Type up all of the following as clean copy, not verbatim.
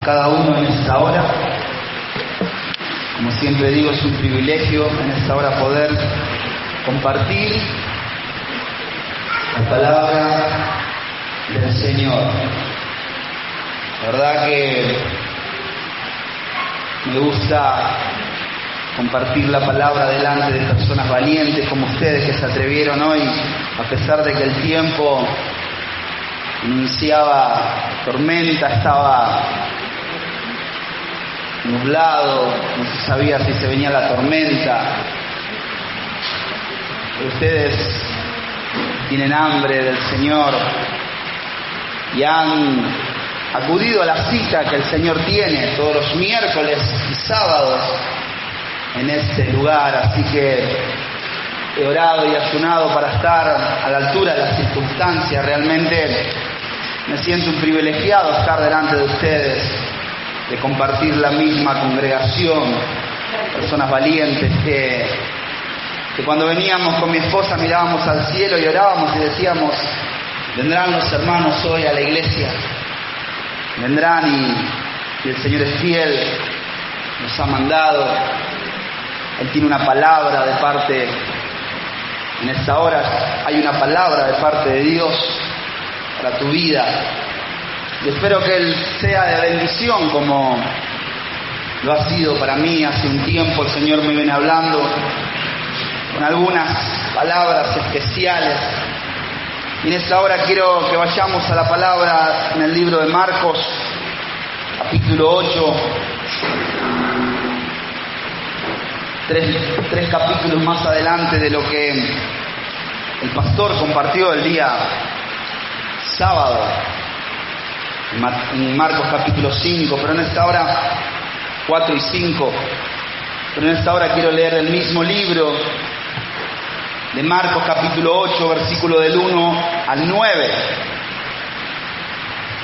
Cada uno en esta hora. Como siempre digo, es un privilegio en esta hora poder compartir la palabra del Señor. La verdad que me gusta compartir la palabra delante de personas valientes como ustedes que se atrevieron hoy, a pesar de que el tiempo anunciaba tormenta, estaba nublado, no se sabía si se venía la tormenta. Pero ustedes tienen hambre del Señor y han acudido a la cita que el Señor tiene todos los miércoles y sábados en este lugar, así que he orado y ayunado para estar a la altura de las circunstancias. Realmente me siento un privilegiado estar delante de ustedes, de compartir la misma congregación, personas valientes que cuando veníamos con mi esposa mirábamos al cielo y orábamos y decíamos: vendrán los hermanos hoy a la iglesia, vendrán y el Señor es fiel, nos ha mandado, Él tiene una palabra de parte, en esta hora hay una palabra de parte de Dios para tu vida. Y espero que Él sea de bendición como lo ha sido para mí. Hace un tiempo el Señor me viene hablando con algunas palabras especiales. Y en esta hora quiero que vayamos a la palabra en el libro de Marcos, capítulo 8. Tres capítulos más adelante de lo que el pastor compartió el día sábado. En Marcos capítulo 5, pero en esta hora 4 y 5, pero en esta hora quiero leer el mismo libro de Marcos capítulo 8, versículo del 1 al 9.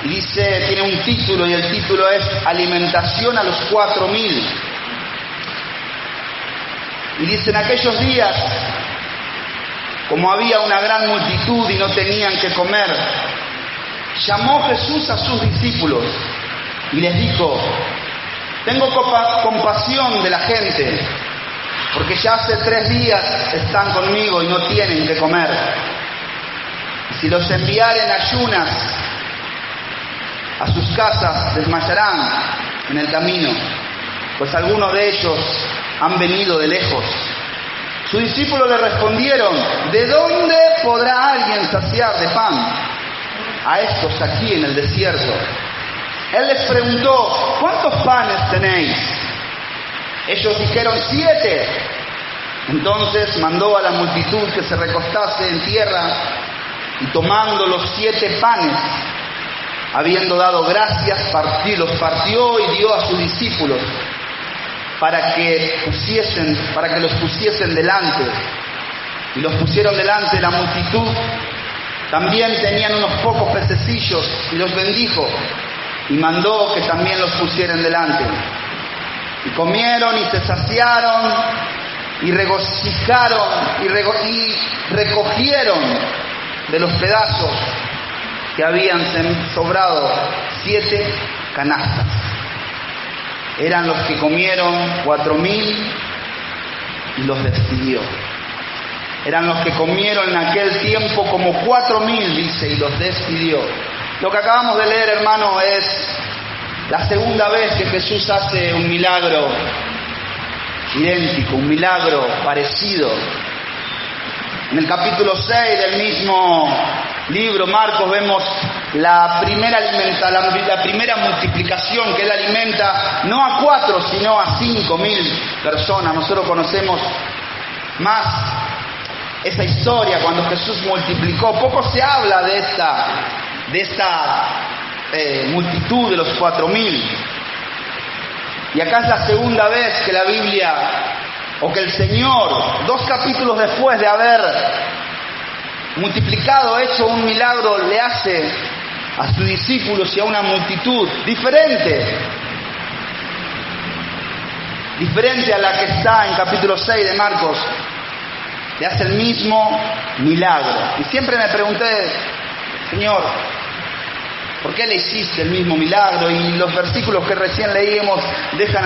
Y dice, tiene un título y el título es Alimentación a los 4.000. Y dice, en aquellos días, como había una gran multitud y no tenían que comer, llamó Jesús a sus discípulos y les dijo: tengo compasión de la gente, porque ya hace 3 días están conmigo y no tienen que comer. Y si los enviaren ayunas a sus casas, desmayarán en el camino, pues algunos de ellos han venido de lejos. Sus discípulos le respondieron: ¿de dónde podrá alguien saciar de pan a estos aquí en el desierto? Él les preguntó: ¿cuántos panes tenéis? Ellos dijeron: 7. Entonces mandó a la multitud que se recostase en tierra, y tomando los 7 panes, habiendo dado gracias, los partió y dio a sus discípulos para que los pusiesen delante. Y los pusieron delante de la multitud. También tenían unos pocos pececillos y los bendijo y mandó que también los pusieran delante. Y comieron y se saciaron y regocijaron y recogieron de los pedazos que habían sobrado 7 canastas. Eran los que comieron 4.000 y los despidió. Eran los que comieron en aquel tiempo como 4.000, dice, y los despidió. Lo que acabamos de leer, hermano, es la segunda vez que Jesús hace un milagro idéntico, un milagro parecido. En el capítulo 6 del mismo libro, Marcos, vemos la primera multiplicación, que Él alimenta no a 4, sino a 5.000 personas. Nosotros conocemos más esa historia cuando Jesús multiplicó. Poco se habla de esta multitud de los 4.000. Y acá es la segunda vez que la Biblia, o que el Señor, 2 capítulos después de haber multiplicado, hecho un milagro, le hace a sus discípulos y a una multitud diferente a la que está en capítulo 6 de Marcos. Le hace el mismo milagro. Y siempre me pregunté: Señor, ¿por qué le hiciste el mismo milagro? Y los versículos que recién leímos dejan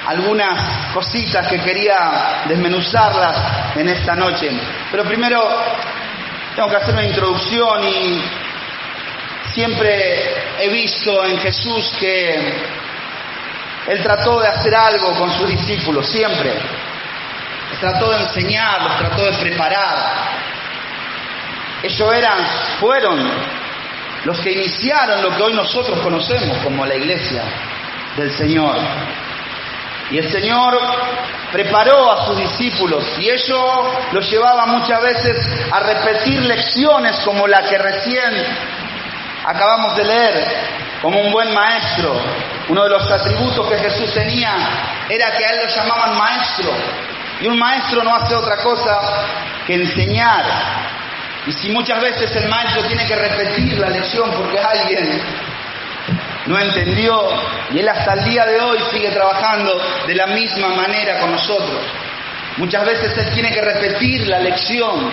algunas cositas que quería desmenuzarlas en esta noche. Pero primero tengo que hacer una introducción, y siempre he visto en Jesús que Él trató de hacer algo con sus discípulos, siempre. Los trató de enseñar, los trató de preparar. Ellos fueron los que iniciaron lo que hoy nosotros conocemos como la iglesia del Señor. Y el Señor preparó a sus discípulos, y ello los llevaba muchas veces a repetir lecciones como la que recién acabamos de leer, como un buen maestro. Uno de los atributos que Jesús tenía era que a Él lo llamaban maestro, y un maestro no hace otra cosa que enseñar. Y si muchas veces el maestro tiene que repetir la lección porque alguien no entendió, y Él hasta el día de hoy sigue trabajando de la misma manera con nosotros. Muchas veces Él tiene que repetir la lección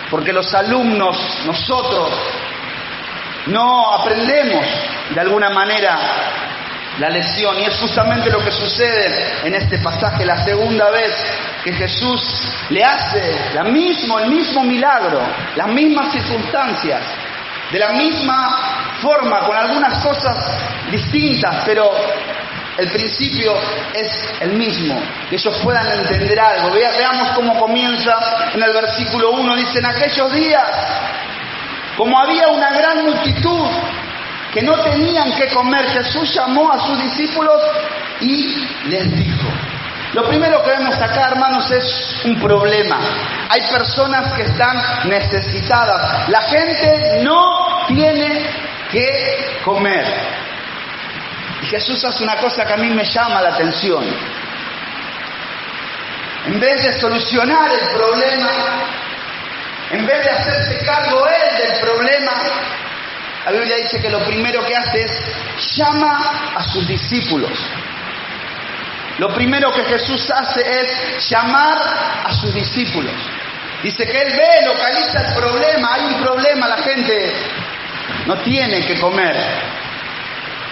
porque los alumnos, nosotros, no aprendemos de alguna manera la lección. Y es justamente lo que sucede en este pasaje, la segunda vez que Jesús le hace el mismo milagro, las mismas circunstancias, de la misma forma, con algunas cosas distintas, pero el principio es el mismo, que ellos puedan entender algo. Veamos cómo comienza en el versículo 1, dice: en aquellos días, como había una gran multitud que no tenían qué comer, Jesús llamó a sus discípulos y les dijo. Lo primero que vemos acá, hermanos, es un problema. Hay personas que están necesitadas. La gente no tiene que comer. Y Jesús hace una cosa que a mí me llama la atención. En vez de solucionar el problema, en vez de hacerse cargo Él del problema, la Biblia dice que lo primero que hace es llama a sus discípulos. Lo primero que Jesús hace es llamar a sus discípulos. Dice que Él localiza el problema. Hay un problema, la gente no tiene que comer.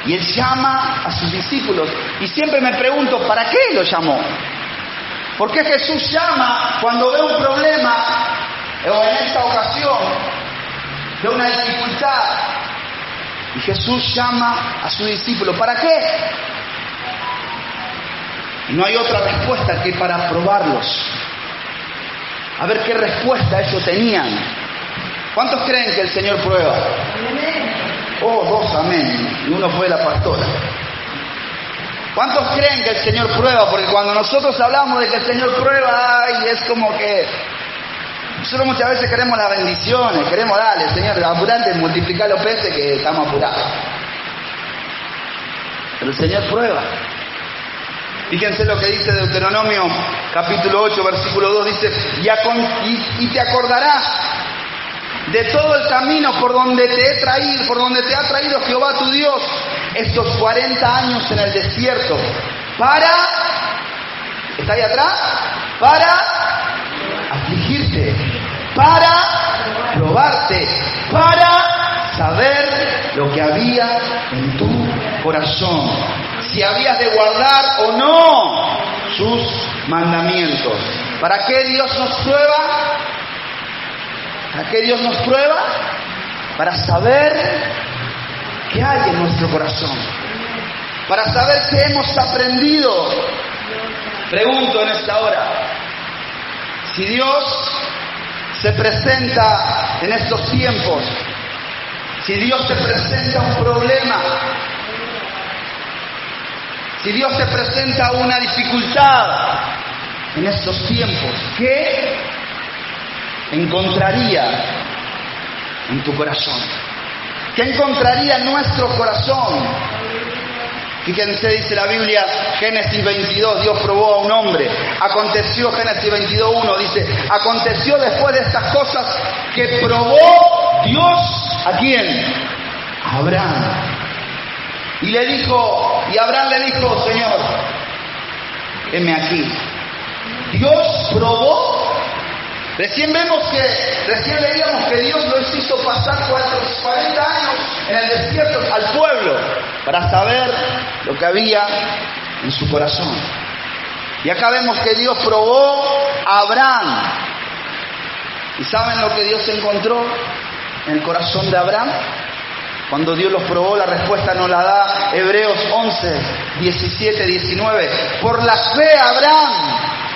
Y Él llama a sus discípulos. Y siempre me pregunto, ¿para qué lo llamó? ¿Por qué Jesús llama cuando ve un problema, o en esta ocasión, de una dificultad? Y Jesús llama a sus discípulos. ¿Para qué? Y no hay otra respuesta que para probarlos. A ver qué respuesta ellos tenían. ¿Cuántos creen que el Señor prueba? Oh, 2 amén. Y uno fue la pastora. ¿Cuántos creen que el Señor prueba? Porque cuando nosotros hablamos de que el Señor prueba, ay, es como que nosotros muchas veces queremos las bendiciones, queremos darle, Señor, apurante, multiplicar los peces que estamos apurados. Pero el Señor prueba. Fíjense lo que dice Deuteronomio capítulo 8, versículo 2, dice: y te acordarás de todo el camino por donde te ha traído Jehová tu Dios estos 40 años en el desierto, ¿está ahí atrás? Para afligirte, para probarte, para saber lo que había en tu corazón, si habías de guardar o no sus mandamientos. ¿Para qué Dios nos prueba? ¿Para qué Dios nos prueba? Para saber qué hay en nuestro corazón, para saber qué hemos aprendido. Pregunto en esta hora, si Dios se presenta en estos tiempos, si Dios te presenta un problema, si Dios te presenta una dificultad en estos tiempos, ¿qué encontraría en tu corazón? ¿Qué encontraría en nuestro corazón? Fíjense, dice la Biblia, Génesis 22, Dios probó a un hombre. Aconteció, Génesis 22:1, dice: aconteció después de estas cosas que probó Dios, ¿a quién? A Abraham. Y Abraham le dijo: Señor, heme aquí. Dios probó Recién leíamos que Dios los hizo pasar 40 años en el desierto al pueblo para saber lo que había en su corazón. Y acá vemos que Dios probó a Abraham. ¿Y saben lo que Dios encontró en el corazón de Abraham? Cuando Dios los probó, la respuesta nos la da Hebreos 11, 17, 19. Por la fe Abraham,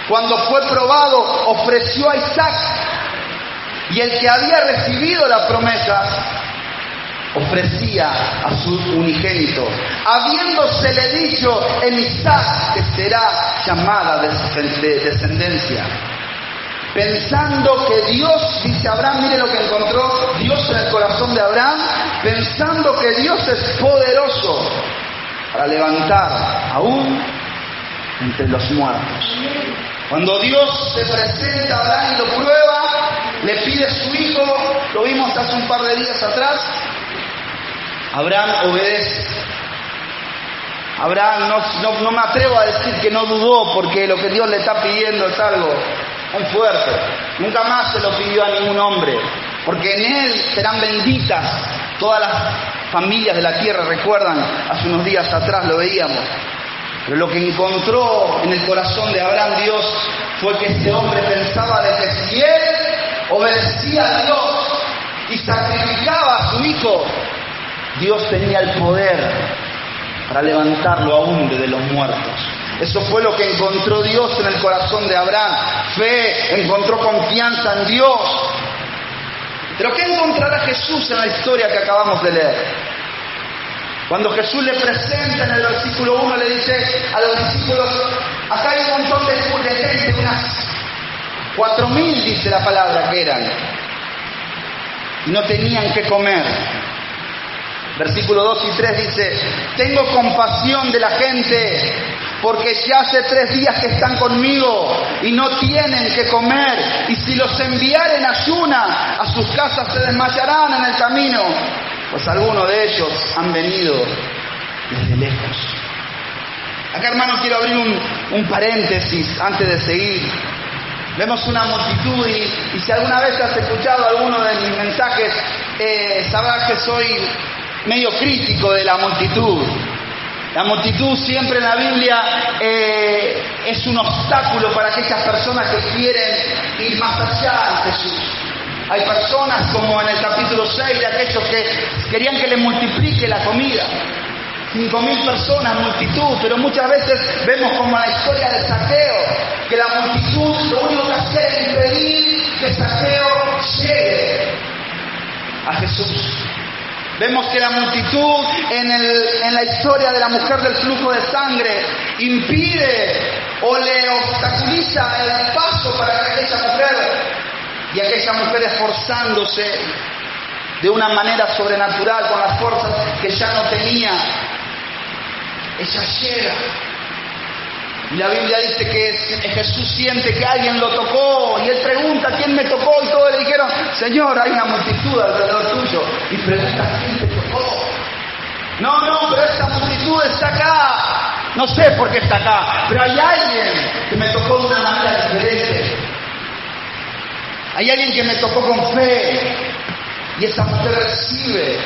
cuando fue probado, ofreció a Isaac. Y el que había recibido la promesa, ofrecía a su unigénito, habiéndosele dicho: en Isaac que será llamada de descendencia. Pensando que Dios, dice Abraham, mire lo que encontró Dios en el corazón de Abraham, pensando que Dios es poderoso para levantar aún entre los muertos. Cuando Dios se presenta a Abraham y lo prueba, le pide a su hijo, lo vimos hace un par de días atrás, Abraham obedece. Abraham no me atrevo a decir que no dudó, porque lo que Dios le está pidiendo es algo muy fuerte. Nunca más se lo pidió a ningún hombre, porque en él serán benditas todas las familias de la tierra. Recuerdan, hace unos días atrás lo veíamos. Pero lo que encontró en el corazón de Abraham Dios fue que este hombre pensaba de que si él obedecía a Dios y sacrificaba a su hijo, Dios tenía el poder para levantarlo aún de los muertos. Eso fue lo que encontró Dios en el corazón de Abraham. Fe, encontró confianza en Dios. Pero ¿qué encontrará Jesús en la historia que acabamos de leer? Cuando Jesús le presenta en el versículo 1, le dice a los discípulos: acá hay un montón de gente, unas 4.000 dice la palabra que eran, y no tenían que comer. Versículo 2 y 3 dice: tengo compasión de la gente, porque ya hace 3 días que están conmigo y no tienen que comer, y si los enviaren ayuna, a sus casas se desmayarán en el camino, pues algunos de ellos han venido desde lejos. Acá, hermanos, quiero abrir un paréntesis antes de seguir. Vemos una multitud y si alguna vez has escuchado alguno de mis mensajes, sabrás que soy medio crítico de la multitud. La multitud siempre en la Biblia es un obstáculo para aquellas personas que quieren ir más allá de Jesús. Hay personas, como en el capítulo 6, de aquellos que querían que les multiplique la comida. 5.000 personas, multitud, pero muchas veces vemos como en la historia de Zaqueo, que la multitud lo único que hace es impedir que Zaqueo llegue a Jesús. Vemos que la multitud en la historia de la mujer del flujo de sangre impide o le obstaculiza el paso para aquella mujer, y aquella mujer esforzándose de una manera sobrenatural con las fuerzas que ya no tenía, ella llega. Y la Biblia dice que Jesús siente que alguien lo tocó y él pregunta: ¿quién me tocó? Y todos le dijeron: Señor, hay una multitud alrededor tuyo. Y pregunta: ¿quién te tocó? No, pero esta multitud está acá. No sé por qué está acá, pero hay alguien que me tocó de una manera diferente. Hay alguien que me tocó con fe, y esa mujer recibe.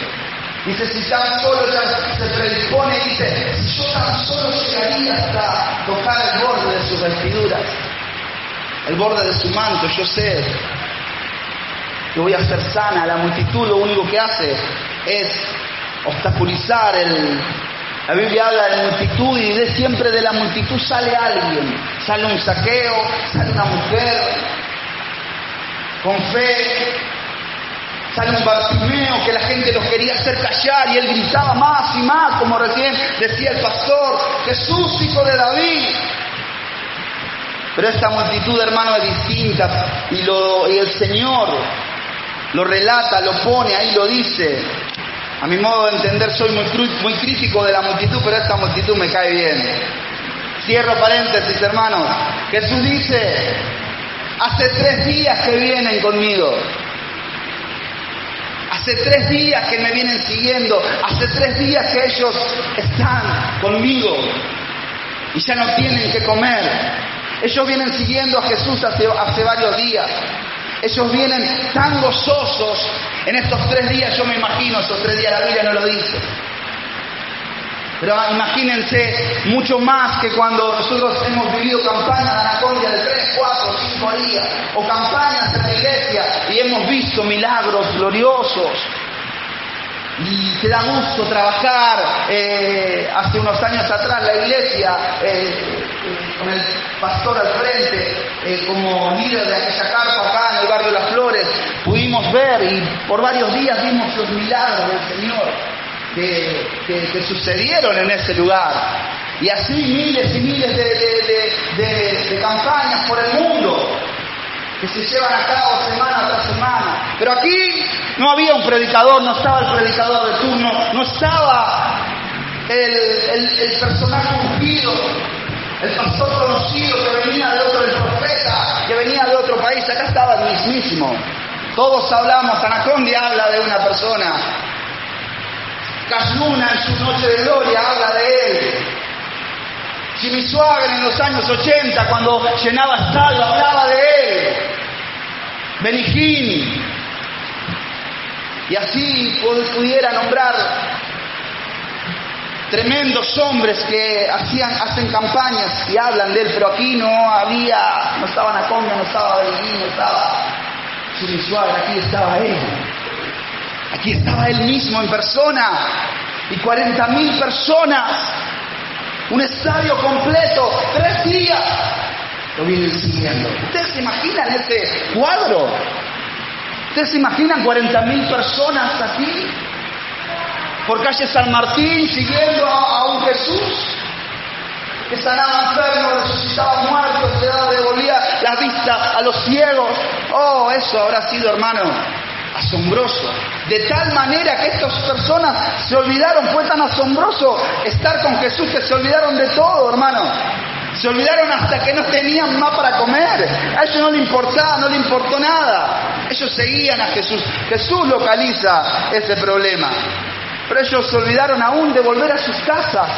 Dice: si tan solo ella se predispone, dice: si yo tan solo llegaría hasta tocar el borde de sus vestiduras, el borde de su manto, yo sé que voy a ser sana. La multitud lo único que hace es obstaculizar La Biblia habla de multitud y de siempre de la multitud sale alguien. Sale un Zaqueo, sale una mujer con fe. Sale un Bartimeo que la gente los quería hacer callar y él gritaba más y más, como recién decía el pastor: Jesús, hijo de David. Pero esta multitud, hermano, es distinta y el Señor lo relata, lo pone, ahí lo dice. A mi modo de entender soy muy crítico de la multitud, pero esta multitud me cae bien. Cierro paréntesis, hermanos. Jesús dice: hace 3 días que vienen conmigo. Hace 3 días que me vienen siguiendo. Hace 3 días que ellos están conmigo y ya no tienen que comer. Ellos vienen siguiendo a Jesús hace varios días. Ellos vienen tan gozosos en estos 3 días, yo me imagino, esos 3 días la Biblia no lo dice. Pero imagínense mucho más que cuando nosotros hemos vivido campañas de Anacondia de 3, 4, 5 días, o campañas en la iglesia y hemos visto milagros gloriosos. Y te da gusto trabajar. Hace unos años atrás la iglesia, con el pastor al frente, como líder de aquella carpa acá en el barrio de Las Flores, pudimos ver y por varios días vimos los milagros del Señor que sucedieron en ese lugar. Y así miles y miles de campañas por el mundo que se llevan a cabo semana tras semana. Pero aquí no había un predicador, no estaba el predicador de turno, no estaba el personaje ungido, el pastor conocido que venía de otro, el profeta que venía de otro país. Acá estaba el mismísimo. Todos hablamos, Anacondia habla de una persona, Casluna en su noche de gloria habla de él. Chimizuaga en los años 80, cuando llenaba estadio, hablaba de él. Benigini. Y así pudiera nombrar tremendos hombres que hacen campañas y hablan de él, pero aquí no estaba Anacondia, no estaba Benigini, no estaba Chimizuaga, aquí estaba él. Aquí estaba él mismo en persona, y 40.000 personas, un estadio completo, 3 días, lo vienen siguiendo. ¿Ustedes se imaginan ese cuadro? ¿Ustedes se imaginan 40.000 personas aquí, por calle San Martín, siguiendo a un Jesús que sanaba enfermos, resucitaba muertos, le devolvía la vista a los ciegos? Oh, eso habrá sido, hermano, asombroso. De tal manera que estas personas se olvidaron, fue tan asombroso estar con Jesús que se olvidaron de todo, hermano. Se olvidaron hasta que no tenían más para comer. A ellos no le importaba, no le importó nada. Ellos seguían a Jesús. Jesús localiza ese problema. Pero ellos se olvidaron aún de volver a sus casas.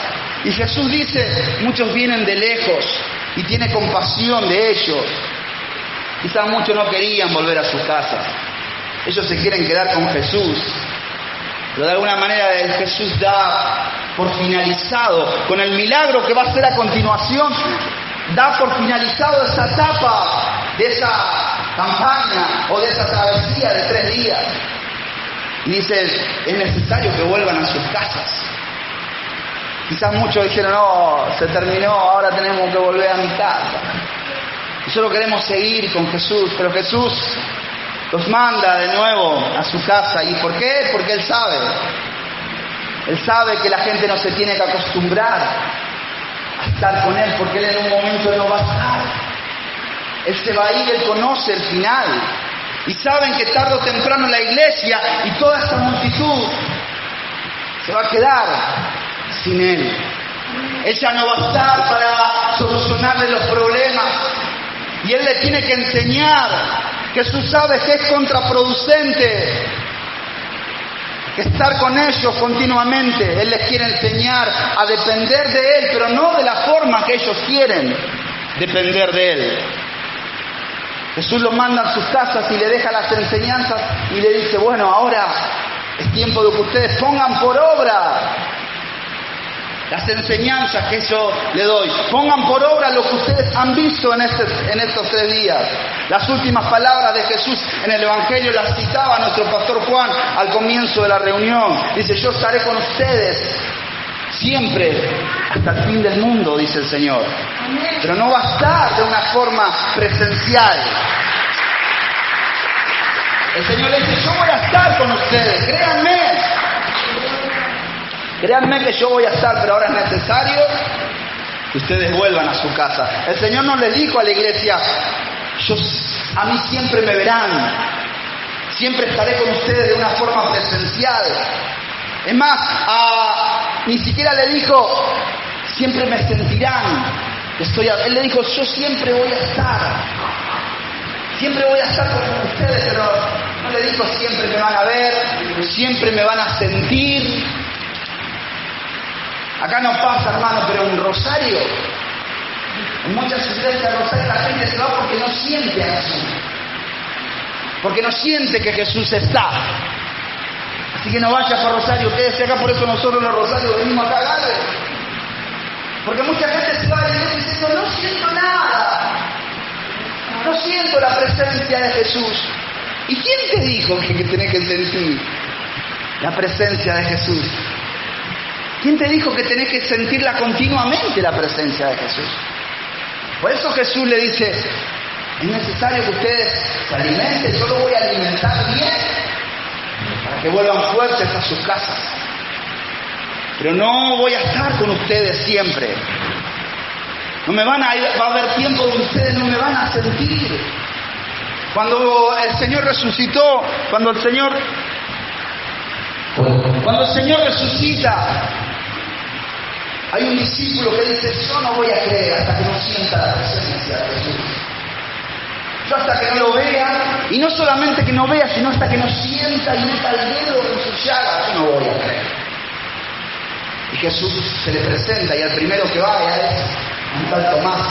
Y Jesús dice, muchos vienen de lejos y tiene compasión de ellos. Quizás muchos no querían volver a sus casas. Ellos se quieren quedar con Jesús, pero de alguna manera Jesús da por finalizado, con el milagro que va a ser a continuación, da por finalizado esa etapa de esa campaña o de esa travesía de 3 días. Y dice, es necesario que vuelvan a sus casas. Quizás muchos dijeron, no, se terminó, ahora tenemos que volver a mi casa. Y solo queremos seguir con Jesús, pero Jesús los manda de nuevo a su casa. ¿Y por qué? Porque Él sabe. Él sabe que la gente no se tiene que acostumbrar a estar con Él, porque Él en un momento no va a estar. Él se va a ir, Él conoce el final. Y saben que tarde o temprano la iglesia y toda esta multitud se va a quedar sin Él. Él ya no va a estar para solucionarle los problemas. Y Él le tiene que enseñar. Jesús sabe que es contraproducente que estar con ellos continuamente. Él les quiere enseñar a depender de Él, pero no de la forma que ellos quieren depender de Él. Jesús los manda a sus casas y le deja las enseñanzas y le dice, bueno, ahora es tiempo de que ustedes pongan por obra las enseñanzas que yo le doy. Pongan por obra lo que ustedes han visto en estos 3 días. Las últimas palabras de Jesús en el Evangelio las citaba nuestro pastor Juan al comienzo de la reunión. Dice, yo estaré con ustedes siempre hasta el fin del mundo, dice el Señor. Pero no va a estar de una forma presencial. El Señor le dice, yo voy a estar con ustedes, créanme. Créanme que yo voy a estar, pero ahora es necesario que ustedes vuelvan a su casa. El Señor no les dijo a la iglesia, a mí siempre me verán, siempre estaré con ustedes de una forma presencial. Es más, ni siquiera le dijo, siempre me sentirán. Él le dijo, yo siempre voy a estar. Siempre voy a estar con ustedes, pero no le dijo siempre me van a ver, siempre me van a sentir. Acá no pasa, hermano, pero en Rosario, en muchas iglesias de Rosario, la gente se va porque no siente a Jesús. porque no siente que Jesús está. Así que no vaya por Rosario, quédese acá, por eso nosotros los Rosarios venimos acá a Galvez. Porque mucha gente se va a la iglesia diciendo, no siento nada, no siento la presencia de Jesús. ¿Y quién te dijo que tenés que sentir la presencia de Jesús? ¿Quién te dijo que tenés que sentirla continuamente, la presencia de Jesús? Por eso Jesús le dice, es necesario que ustedes se alimenten, yo los voy a alimentar bien, para que vuelvan fuertes a sus casas. Pero no voy a estar con ustedes siempre. Va a haber tiempo donde ustedes no me van a sentir. Cuando el Señor resucitó, cuando el Señor resucita, hay un discípulo que dice, yo no voy a creer hasta que no sienta la presencia de Jesús. Yo hasta que no lo vea, y no solamente que no vea, sino hasta que no sienta y meta el dedo en su llaga, yo no voy a creer. Y Jesús se le presenta y el primero que vaya es un tal Tomás,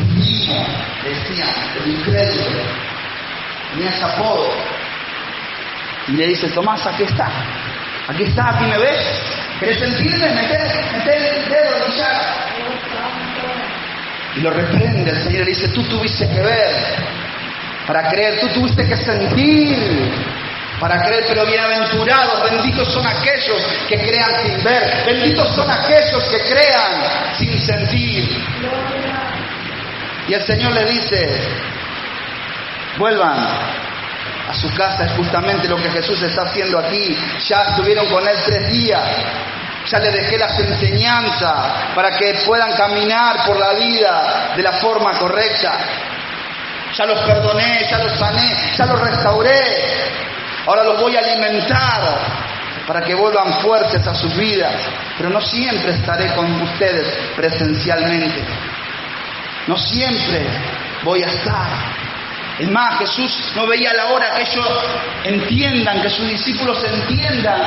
mismo, decía, el incrédulo, tenía ese apodo. Y le dice, Tomás, aquí está, aquí me ves, ¿querés sentirme? Meté el dedo en mi llaga. Y lo reprende el Señor y le dice, tú tuviste que ver para creer, tú tuviste que sentir para creer, pero bienaventurados, benditos son aquellos que crean sin ver, benditos son aquellos que crean sin sentir. Y el Señor le dice, vuelvan a su casa, es justamente lo que Jesús está haciendo aquí. Ya estuvieron con Él 3 días, ya les dejé las enseñanzas para que puedan caminar por la vida de la forma correcta. Ya los perdoné, ya los sané, ya los restauré. Ahora los voy a alimentar para que vuelvan fuertes a sus vidas. Pero no siempre estaré con ustedes presencialmente. No siempre voy a estar. Es más, Jesús no veía la hora que ellos entiendan, que sus discípulos entiendan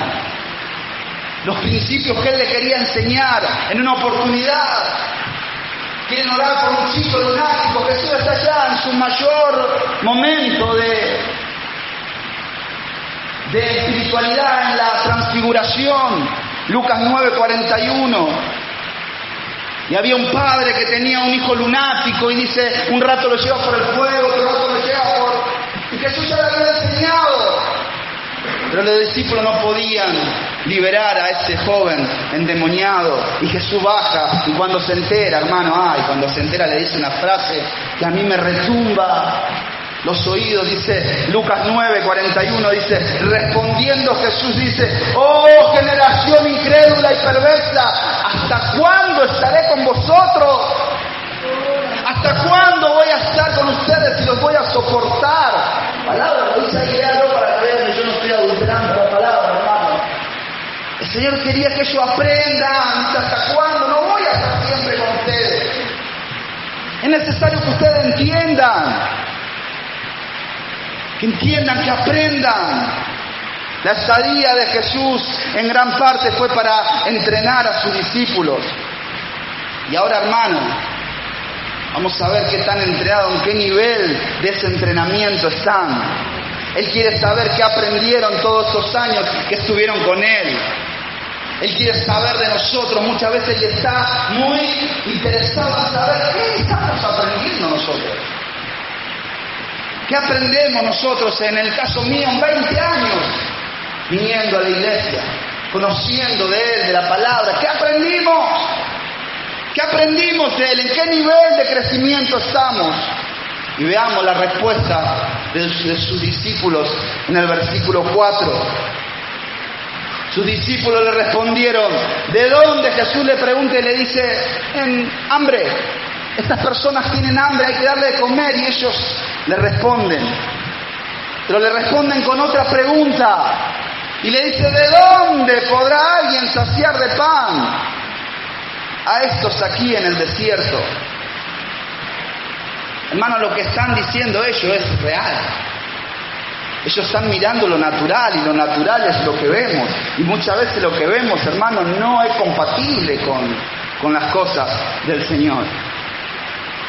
los principios que Él le quería enseñar en una oportunidad. Quieren orar por un chico lunático. Jesús está allá en su mayor momento de espiritualidad en la transfiguración. Lucas 9:41. Y había un padre que tenía un hijo lunático y dice, un rato lo lleva por el fuego, otro rato lo lleva por... Y Jesús ya le había enseñado. Pero los discípulos no podían liberar a este joven endemoniado. Y Jesús baja y cuando se entera, hermano, cuando se entera le dice una frase que a mí me retumba los oídos, dice Lucas 9:41, dice, respondiendo Jesús dice, oh generación incrédula y perversa, ¿hasta cuándo estaré con vosotros? ¿Hasta cuándo voy a estar con ustedes y los voy a soportar? Palabra, lo dice ahí, léalo para que vean que yo no estoy adulterando la palabra, hermano. El Señor quería que ellos aprendan, ¿hasta cuándo? No voy a estar siempre con ustedes. Es necesario que ustedes entiendan, que aprendan. La estadía de Jesús en gran parte fue para entrenar a sus discípulos. Y ahora, hermano, vamos a ver qué tan entrenados, en qué nivel de ese entrenamiento están. Él quiere saber qué aprendieron todos estos años que estuvieron con Él. Él quiere saber de nosotros. Muchas veces Él está muy interesado en saber qué estamos aprendiendo nosotros. ¿Qué aprendemos nosotros, en el caso mío, en 20 años, viniendo a la iglesia, conociendo de Él, de la palabra? ¿Qué aprendimos? ¿Qué aprendimos de Él? ¿En qué nivel de crecimiento estamos? Y veamos la respuesta de sus discípulos en el versículo 4. Sus discípulos le respondieron, ¿de dónde? Jesús le pregunta y le dice, en hambre. Estas personas tienen hambre, hay que darle de comer. Y ellos le responden, pero le responden con otra pregunta. Y le dice, ¿de dónde podrá alguien saciar de pan a estos aquí en el desierto? Hermano, lo que están diciendo ellos es real. Ellos están mirando lo natural, y lo natural es lo que vemos. Y muchas veces lo que vemos, hermano, no es compatible con las cosas del Señor.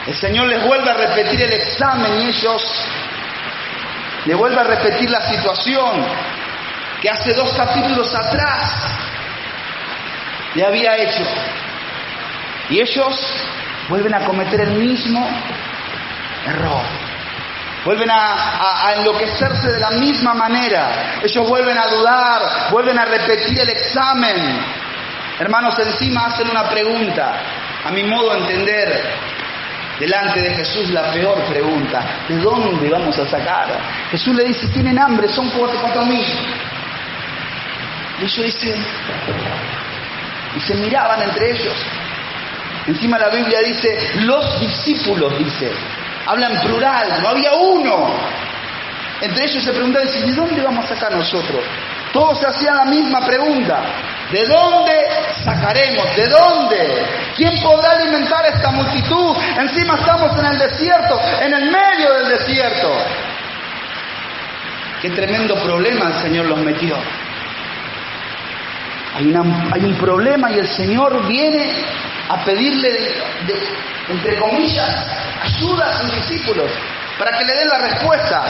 El Señor les vuelve a repetir el examen y ellos le vuelve a repetir la situación que hace 2 capítulos atrás le había hecho. Y ellos vuelven a cometer el mismo error. Vuelven a enloquecerse de la misma manera. Ellos vuelven a dudar, vuelven a repetir el examen. Hermanos, encima hacen una pregunta, a mi modo de entender, delante de Jesús la peor pregunta: ¿de dónde vamos a sacar? Jesús le dice: tienen hambre, son 4.000. Y ellos dicen, y se miraban entre ellos. Encima la Biblia dice, los discípulos, dice, habla en plural, no había uno. Entre ellos se preguntaban, ¿de dónde vamos a sacar nosotros? Todos se hacían la misma pregunta: ¿de dónde sacaremos? ¿De dónde? ¿Quién podrá alimentar a esta multitud? Encima estamos en el desierto, en el medio del desierto. Qué tremendo problema el Señor los metió. Hay un problema y el Señor viene a pedirle, entre comillas, ayuda a sus discípulos para que le den la respuesta.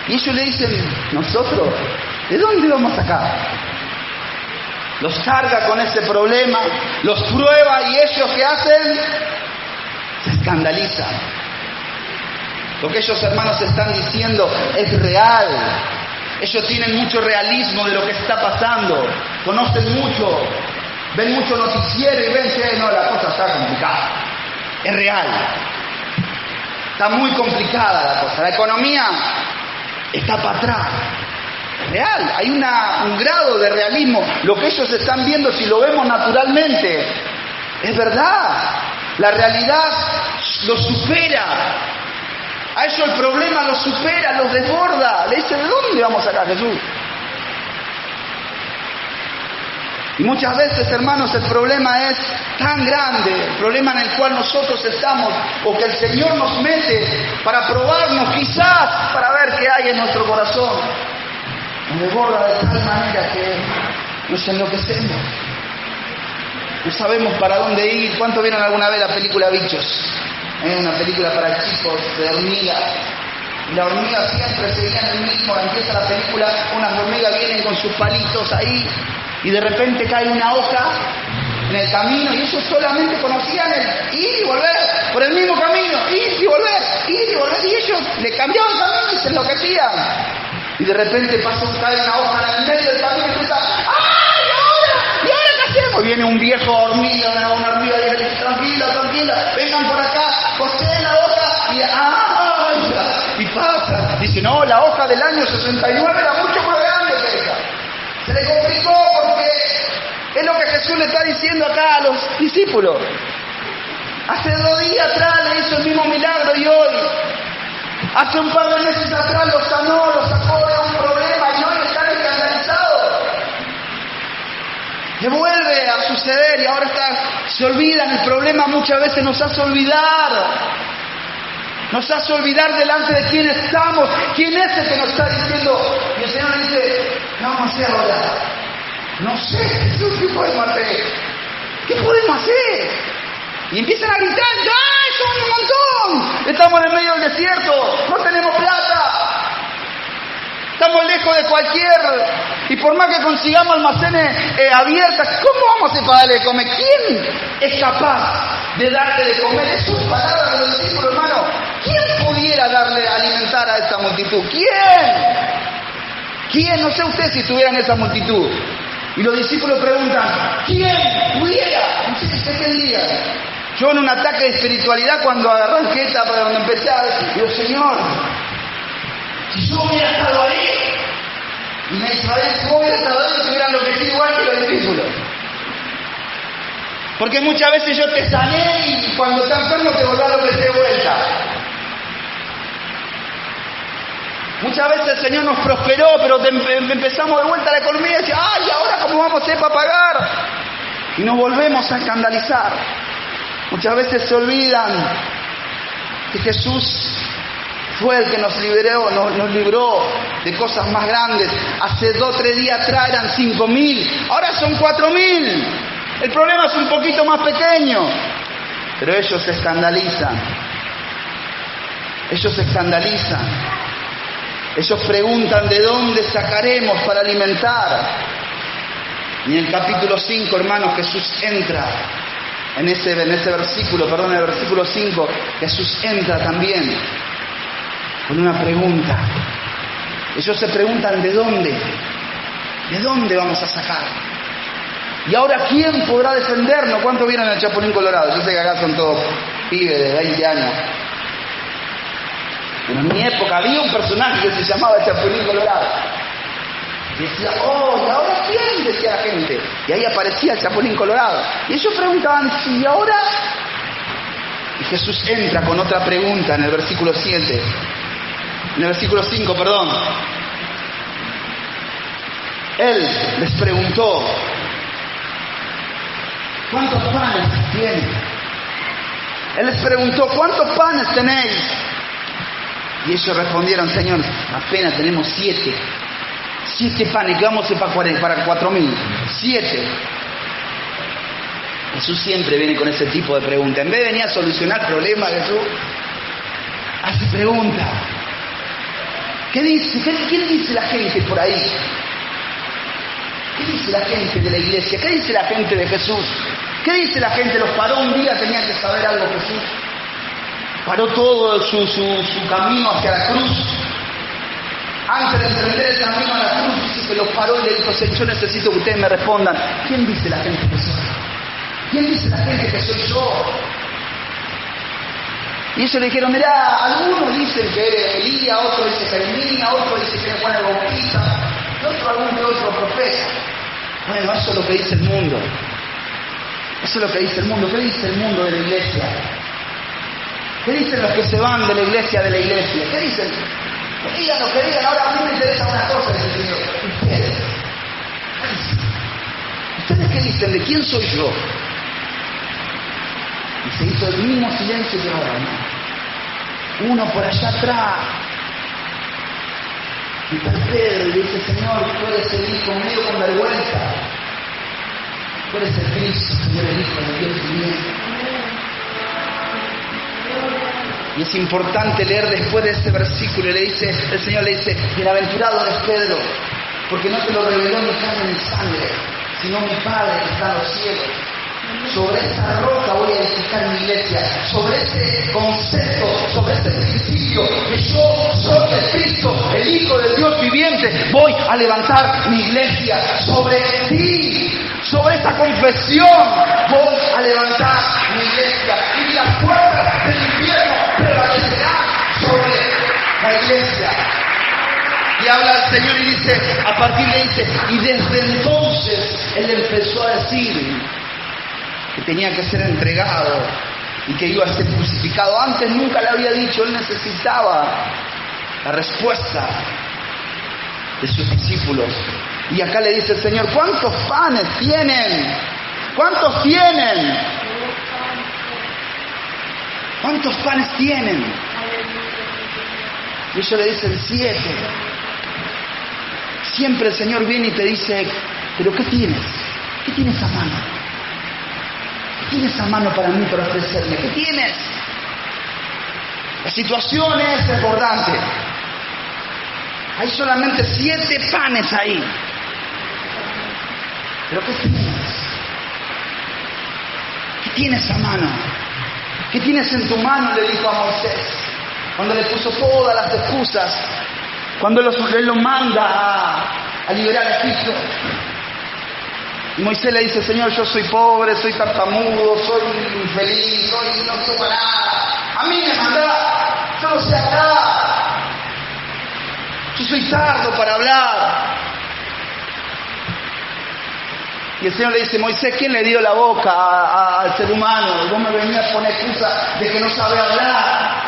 Y ellos le dicen, nosotros, ¿de dónde vamos a sacar? Los carga con ese problema, los prueba y ellos, ¿qué hacen? Se escandalizan. Lo que ellos, hermanos, están diciendo es real. Ellos tienen mucho realismo de lo que está pasando, conocen mucho, ven mucho noticiero y ven que no, la cosa está complicada. Es real. Está muy complicada la cosa. La economía está para atrás. Es real. Hay un grado de realismo. Lo que ellos están viendo, si lo vemos naturalmente, es verdad. La realidad los supera. A ellos el problema los supera, los desborda. Le dice, ¿de dónde vamos a sacar, Jesús? Y muchas veces, hermanos, el problema es tan grande, el problema en el cual nosotros estamos, o que el Señor nos mete para probarnos, quizás para ver qué hay en nuestro corazón. Nos desborda de tal manera que nos enloquecemos. No sabemos para dónde ir. ¿Cuántos vieron alguna vez la película Bichos? Una película para chicos de hormigas. Y la hormiga siempre seguía en el mismo. Empieza la película, unas hormigas vienen con sus palitos ahí y de repente cae una hoja en el camino y ellos solamente conocían el ir y volver por el mismo camino, ir y volver, y ellos le cambiaban el camino y se enloquecían. Y de repente cae una hoja en el medio del camino y empieza, ¡ay, ahora! ¿Y ahora qué hacemos? Viene un viejo hormiga, una hormiga y dice, tranquila, vengan por acá, coseen la hoja y pasa. Dice, no, la hoja del año 69 era mucho más grande que esa. Se le complicó porque es lo que Jesús le está diciendo acá a los discípulos. Hace 2 días atrás le hizo el mismo milagro y hoy, hace un par de meses atrás los sanó, los sacó de un problema y hoy están escandalizados. Le vuelve a suceder y ahora se olvidan. El problema muchas veces nos hace olvidar. Nos hace olvidar delante de quién estamos, quién es el que nos está diciendo. Y el Señor le dice, ¿qué vamos a hacer ahora? No sé, Jesús, ¿qué podemos hacer? ¿Qué podemos hacer? Y empiezan a gritar, ¡ay, son un montón! Estamos en el medio del desierto, no tenemos plata. Estamos lejos de cualquier... Y por más que consigamos almacenes abiertas, ¿cómo vamos a hacer para darle de comer? ¿Quién es capaz de darle de comer? Es sus palabras de los discípulos, hermano. ¿Quién pudiera alimentar a esta multitud? ¿Quién? No sé usted si estuviera en esa multitud. Y los discípulos preguntan, ¿quién pudiera? No sé qué día. Yo en un ataque de espiritualidad, cuando arranqué esta, cuando empecé a decir, digo, Señor, si yo hubiera estado ahí, y me Israel, si hubiera estado ahí, se hubieran enloquecido igual que los discípulos. Porque muchas veces yo te sané y cuando estás enfermo te volvés a enloquecer de vuelta. Muchas veces el Señor nos prosperó, pero empezamos de vuelta la economía y decimos, ¡ay, ahora cómo vamos a hacer para pagar! Y nos volvemos a escandalizar. Muchas veces se olvidan que Jesús fue el que nos libró de cosas más grandes. Hace 2 o 3 días atrás eran 5.000, ahora son 4.000. El problema es un poquito más pequeño, pero ellos se escandalizan. Ellos preguntan de dónde sacaremos para alimentar. Y en el capítulo 5, hermanos, Jesús entra en ese versículo, en el versículo 5, Jesús entra también con una pregunta. Ellos se preguntan ¿de dónde vamos a sacar? Y ahora, ¿quién podrá defendernos? ¿Cuántos vieron el Chapulín Colorado? Yo sé que acá son todos pibes de 20 años. Pero en mi época había un personaje que se llamaba el Chapulín Colorado. Y decía, ¿y ahora quién? Decía la gente. Y ahí aparecía el Chapulín Colorado. Y ellos preguntaban, ¿y ahora? Y Jesús entra con otra pregunta en el versículo 7. En el versículo 5, perdón. Él les preguntó, ¿cuántos panes tienen? Él les preguntó, ¿cuántos panes tenéis? Y ellos respondieron, Señor, apenas tenemos 7. 7 panes, que vamos a hacer para 4.000. 7. Jesús siempre viene con ese tipo de preguntas. En vez de venir a solucionar problemas, Jesús hace preguntas. ¿Qué dice? ¿Quién dice la gente por ahí? ¿Qué dice la gente de la iglesia? ¿Qué dice la gente de Jesús? ¿Qué dice la gente? ¿Los paró un día? ¿Tenía que saber algo Jesús? Paró todo su camino hacia la cruz. Antes de emprender el camino a la cruz, dice que los paró y le dijo, Señor, yo necesito que ustedes me respondan. ¿Quién dice la gente que soy? ¿Quién dice la gente que soy yo? Y ellos le dijeron, mirá, algunos dicen que eres Elías, otros dicen Jeremías, otros dicen que eres Juan el Bautista, y algún que otro profeta. Bueno, eso es lo que dice el mundo. Eso es lo que dice el mundo. ¿Qué dice el mundo de la iglesia? ¿Qué dicen los que se van de la iglesia? ¿Qué dicen? Digan lo que digan, ahora a mí me interesa una cosa, dice el Señor. ¿Ustedes qué dicen? ¿De quién soy yo? Y se hizo el mismo silencio que ahora, ¿no? Uno por allá atrás. Y está Pedro y le dice, Señor, tú eres el Hijo mío con vergüenza. Tú eres el Cristo, Señor, el Hijo de Dios viviente. Y es importante leer después de este versículo, y el Señor le dice, bienaventurado eres Pedro, porque no te lo reveló ni carne ni sangre, sino mi Padre que está en los cielos. Sobre esta roca voy a edificar mi iglesia, sobre este concepto, sobre este principio, que yo soy el Cristo, el Hijo del Dios viviente, voy a levantar mi iglesia sobre ti. Sobre esta confesión voy a levantar mi iglesia y las puertas del infierno prevalecerán sobre la iglesia. Y habla el Señor y dice, a partir de ahí dice, y desde entonces Él empezó a decir que tenía que ser entregado y que iba a ser crucificado. Antes nunca le había dicho, Él necesitaba la respuesta de sus discípulos. Y acá le dice el Señor, ¿cuántos panes tienen? ¿Cuántos tienen? ¿Cuántos panes tienen? Y ellos le dicen 7. Siempre el Señor viene y te dice, ¿pero qué tienes? ¿Qué tienes a mano? ¿Qué tienes a mano para mí, para ofrecerme? ¿Qué tienes? La situación es desbordante. Hay solamente 7 panes ahí. ¿Pero qué tienes? ¿Qué tienes a mano? ¿Qué tienes en tu mano? Le dijo a Moisés. Cuando le puso todas las excusas. Cuando Él lo manda a liberar a Egipto. Y Moisés le dice, Señor, yo soy pobre, soy tartamudo, soy infeliz, no tengo para nada. A mí me manda, yo no sé hablar. Yo soy tardo para hablar. Y el Señor le dice, Moisés, ¿quién le dio la boca al ser humano? Vos me venías a poner excusa de que no sabe hablar.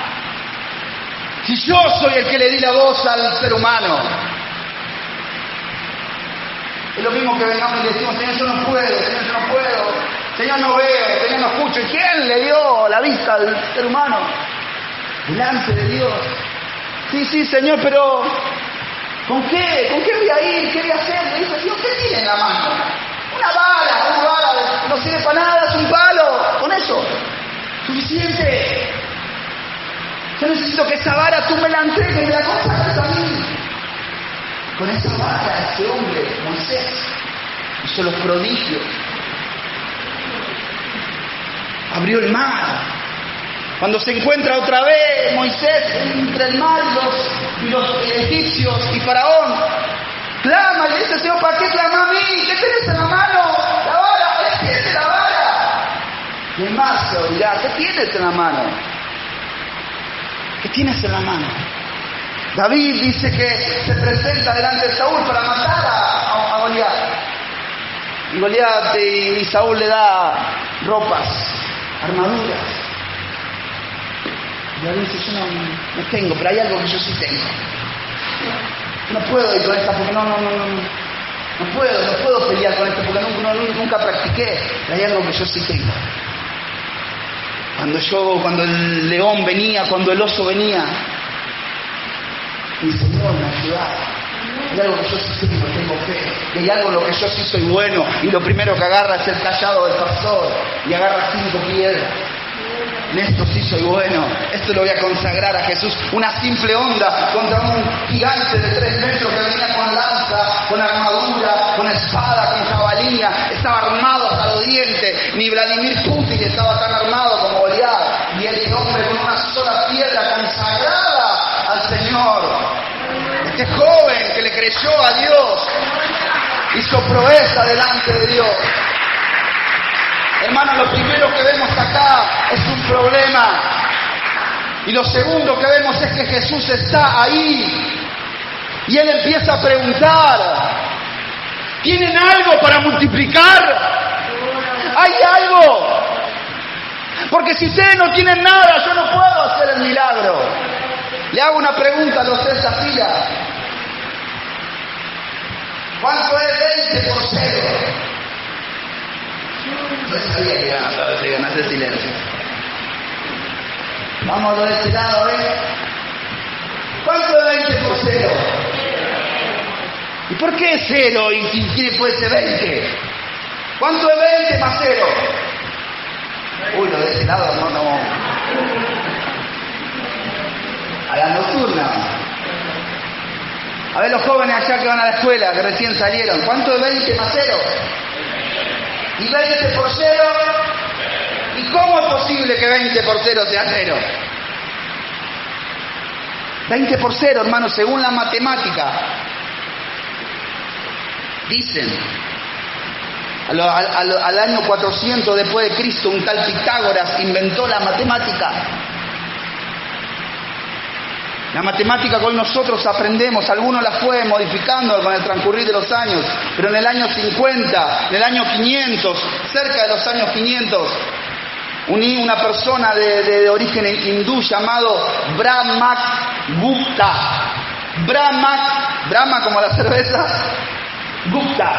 Si yo soy el que le di la voz al ser humano. Es lo mismo que vengamos y le decimos, Señor, yo no puedo, Señor, yo no puedo. Señor, no veo, Señor, no escucho. ¿Y quién le dio la vista al ser humano? Delante de Dios. Sí, Señor, pero ¿con qué? ¿Con qué voy a ir? ¿Qué voy a hacer? Le dice, Señor, ¿qué tiene en la mano? Una vara, no sirve para nada, es un palo. Con eso, suficiente. Yo necesito que esa vara tú me la entregues, me la consagres a mí. Con esa vara este hombre, Moisés, hizo los prodigios. Abrió el mar. Cuando se encuentra otra vez Moisés entre el mar y los egipcios y Faraón, clama y dice: Señor, ¿para qué clama a mí? ¿Qué tenés en la mano? La vara, extiende la vara. Y el mar se abrirá. ¿Qué tienes en la mano? ¿Qué tienes en la mano? David dice que se presenta delante de Saúl para matar a Goliat. Y Goliat y Saúl le da ropas, armaduras. Y David dice: yo no tengo, pero hay algo que yo sí tengo. No puedo ir con esta porque no puedo pelear con esto porque nunca practiqué. Pero hay algo que yo sí tengo. Cuando el león venía, cuando el oso venía, mi Señor me ayudaba. Hay algo que yo sí tengo fe. Y hay algo en lo que yo sí soy bueno. Y lo primero que agarra es el cayado del pastor. Y agarra 5 piedras. En esto sí soy bueno. Esto lo voy a consagrar a Jesús. Una simple onda contra un gigante de 3 metros que venía con lanza, con armadura, con espada, con jabalina. Estaba armado hasta los dientes. Ni Vladimir Putin estaba tan armado como Goliat. Y este hombre con una sola piedra consagrada al Señor. Este joven que le creyó a Dios hizo proeza delante de Dios. Hermanos, lo primero que vemos acá es un problema. Y lo segundo que vemos es que Jesús está ahí. Y Él empieza a preguntar: ¿tienen algo para multiplicar? ¿Hay algo? Porque si ustedes no tienen nada, yo no puedo hacer el milagro. Le hago una pregunta a los de esta fila. ¿Cuánto es 20 por 0? No sabía que iban a hacer silencio. Vamos a este lado, ¿eh? ¿Cuánto es 20 por 0? ¿Y por qué 0? ¿Y quién puede ser 20? ¿Cuánto es 20 más 0? Uy, lo de ese lado no. A la nocturna. A ver los jóvenes allá que van a la escuela, que recién salieron. ¿Cuánto es 20 más 0? ¿Y 20 por 0? ¿Y cómo es posible que 20 por 0 sea 0? 20 por 0, hermanos, según la matemática. Dicen, al año 400 después de Cristo, un tal Pitágoras inventó la matemática. La matemática que hoy nosotros aprendemos, algunos la fue modificando con el transcurrir de los años, pero en el año 50, en el año 500, cerca de los años 500, una persona de origen hindú llamado Brahmagupta. Brahma como la cerveza, Gupta.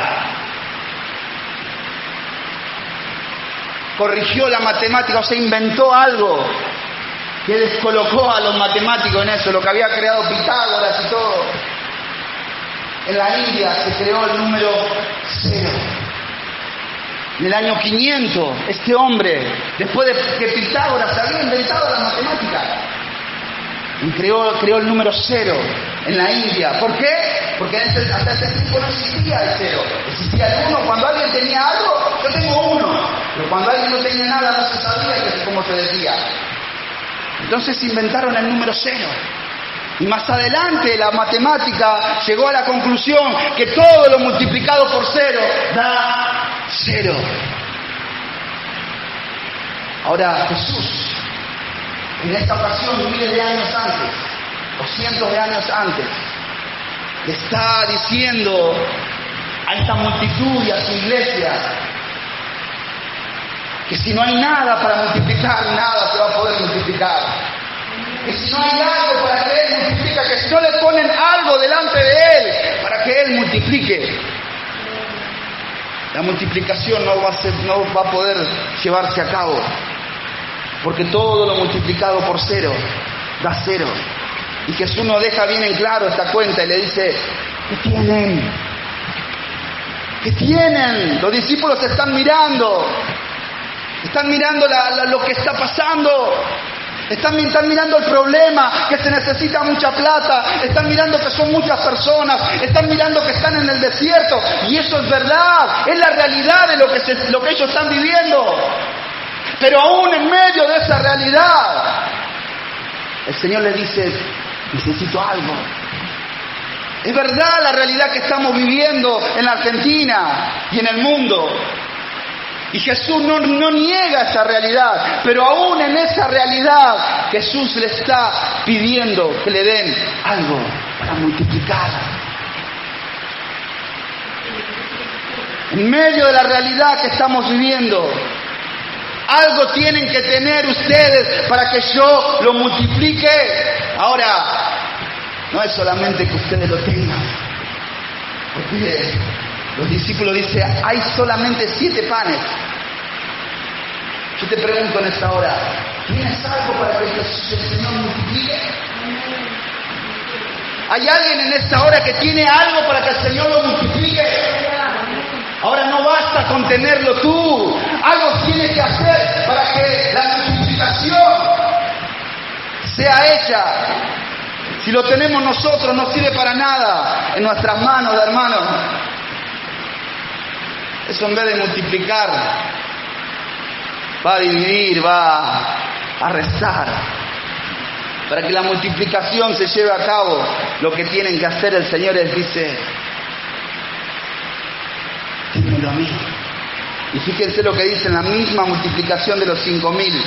Corrigió la matemática, o sea, inventó algo que descolocó a los matemáticos en eso, lo que había creado Pitágoras y todo. En la India se creó el número 0. En el año 500, este hombre, después de que Pitágoras había inventado la matemática, y creó el número 0 en la India. ¿Por qué? Porque hasta ese tiempo no existía el 0. Existía el 1. Cuando alguien tenía algo, yo tengo 1. Pero cuando alguien no tenía nada, no se sabía cómo se decía. Entonces inventaron el número 0. Y más adelante la matemática llegó a la conclusión que todo lo multiplicado por 0 da 0. Ahora Jesús, en esta ocasión, miles de años antes, o cientos de años antes, le está diciendo a esta multitud y a su iglesia que si no hay nada para multiplicar, nada se va a poder multiplicar. Que si no hay algo para que Él multiplique, que si no le ponen algo delante de Él para que Él multiplique, la multiplicación no va a poder llevarse a cabo. Porque todo lo multiplicado por 0 da 0. Y Jesús nos deja bien en claro esta cuenta y le dice: ¿qué tienen? ¿Qué tienen? Los discípulos están mirando. Están mirando lo que está pasando. Están mirando el problema, que se necesita mucha plata. Están mirando que son muchas personas. Están mirando que están en el desierto. Y eso es verdad. Es la realidad de lo que ellos están viviendo. Pero aún en medio de esa realidad, el Señor les dice, necesito algo. Es verdad la realidad que estamos viviendo en la Argentina y en el mundo. Y Jesús no niega esa realidad, pero aún en esa realidad Jesús le está pidiendo que le den algo para multiplicar. En medio de la realidad que estamos viviendo, algo tienen que tener ustedes para que yo lo multiplique. Ahora, no es solamente que ustedes lo tengan, porque los discípulos dicen, hay solamente 7 panes. Yo te pregunto en esta hora, ¿tienes algo para que el Señor multiplique? ¿Hay alguien en esta hora que tiene algo para que el Señor lo multiplique? Ahora no basta con tenerlo tú, algo tienes que hacer para que la multiplicación sea hecha. Si lo tenemos nosotros no sirve para nada en nuestras manos, hermanos. Eso en vez de multiplicar, va a dividir, va a restar. Para que la multiplicación se lleve a cabo, lo que tienen que hacer el Señor les dice, dímelo a mí. Y fíjense lo que dice en la misma multiplicación de los 5,000.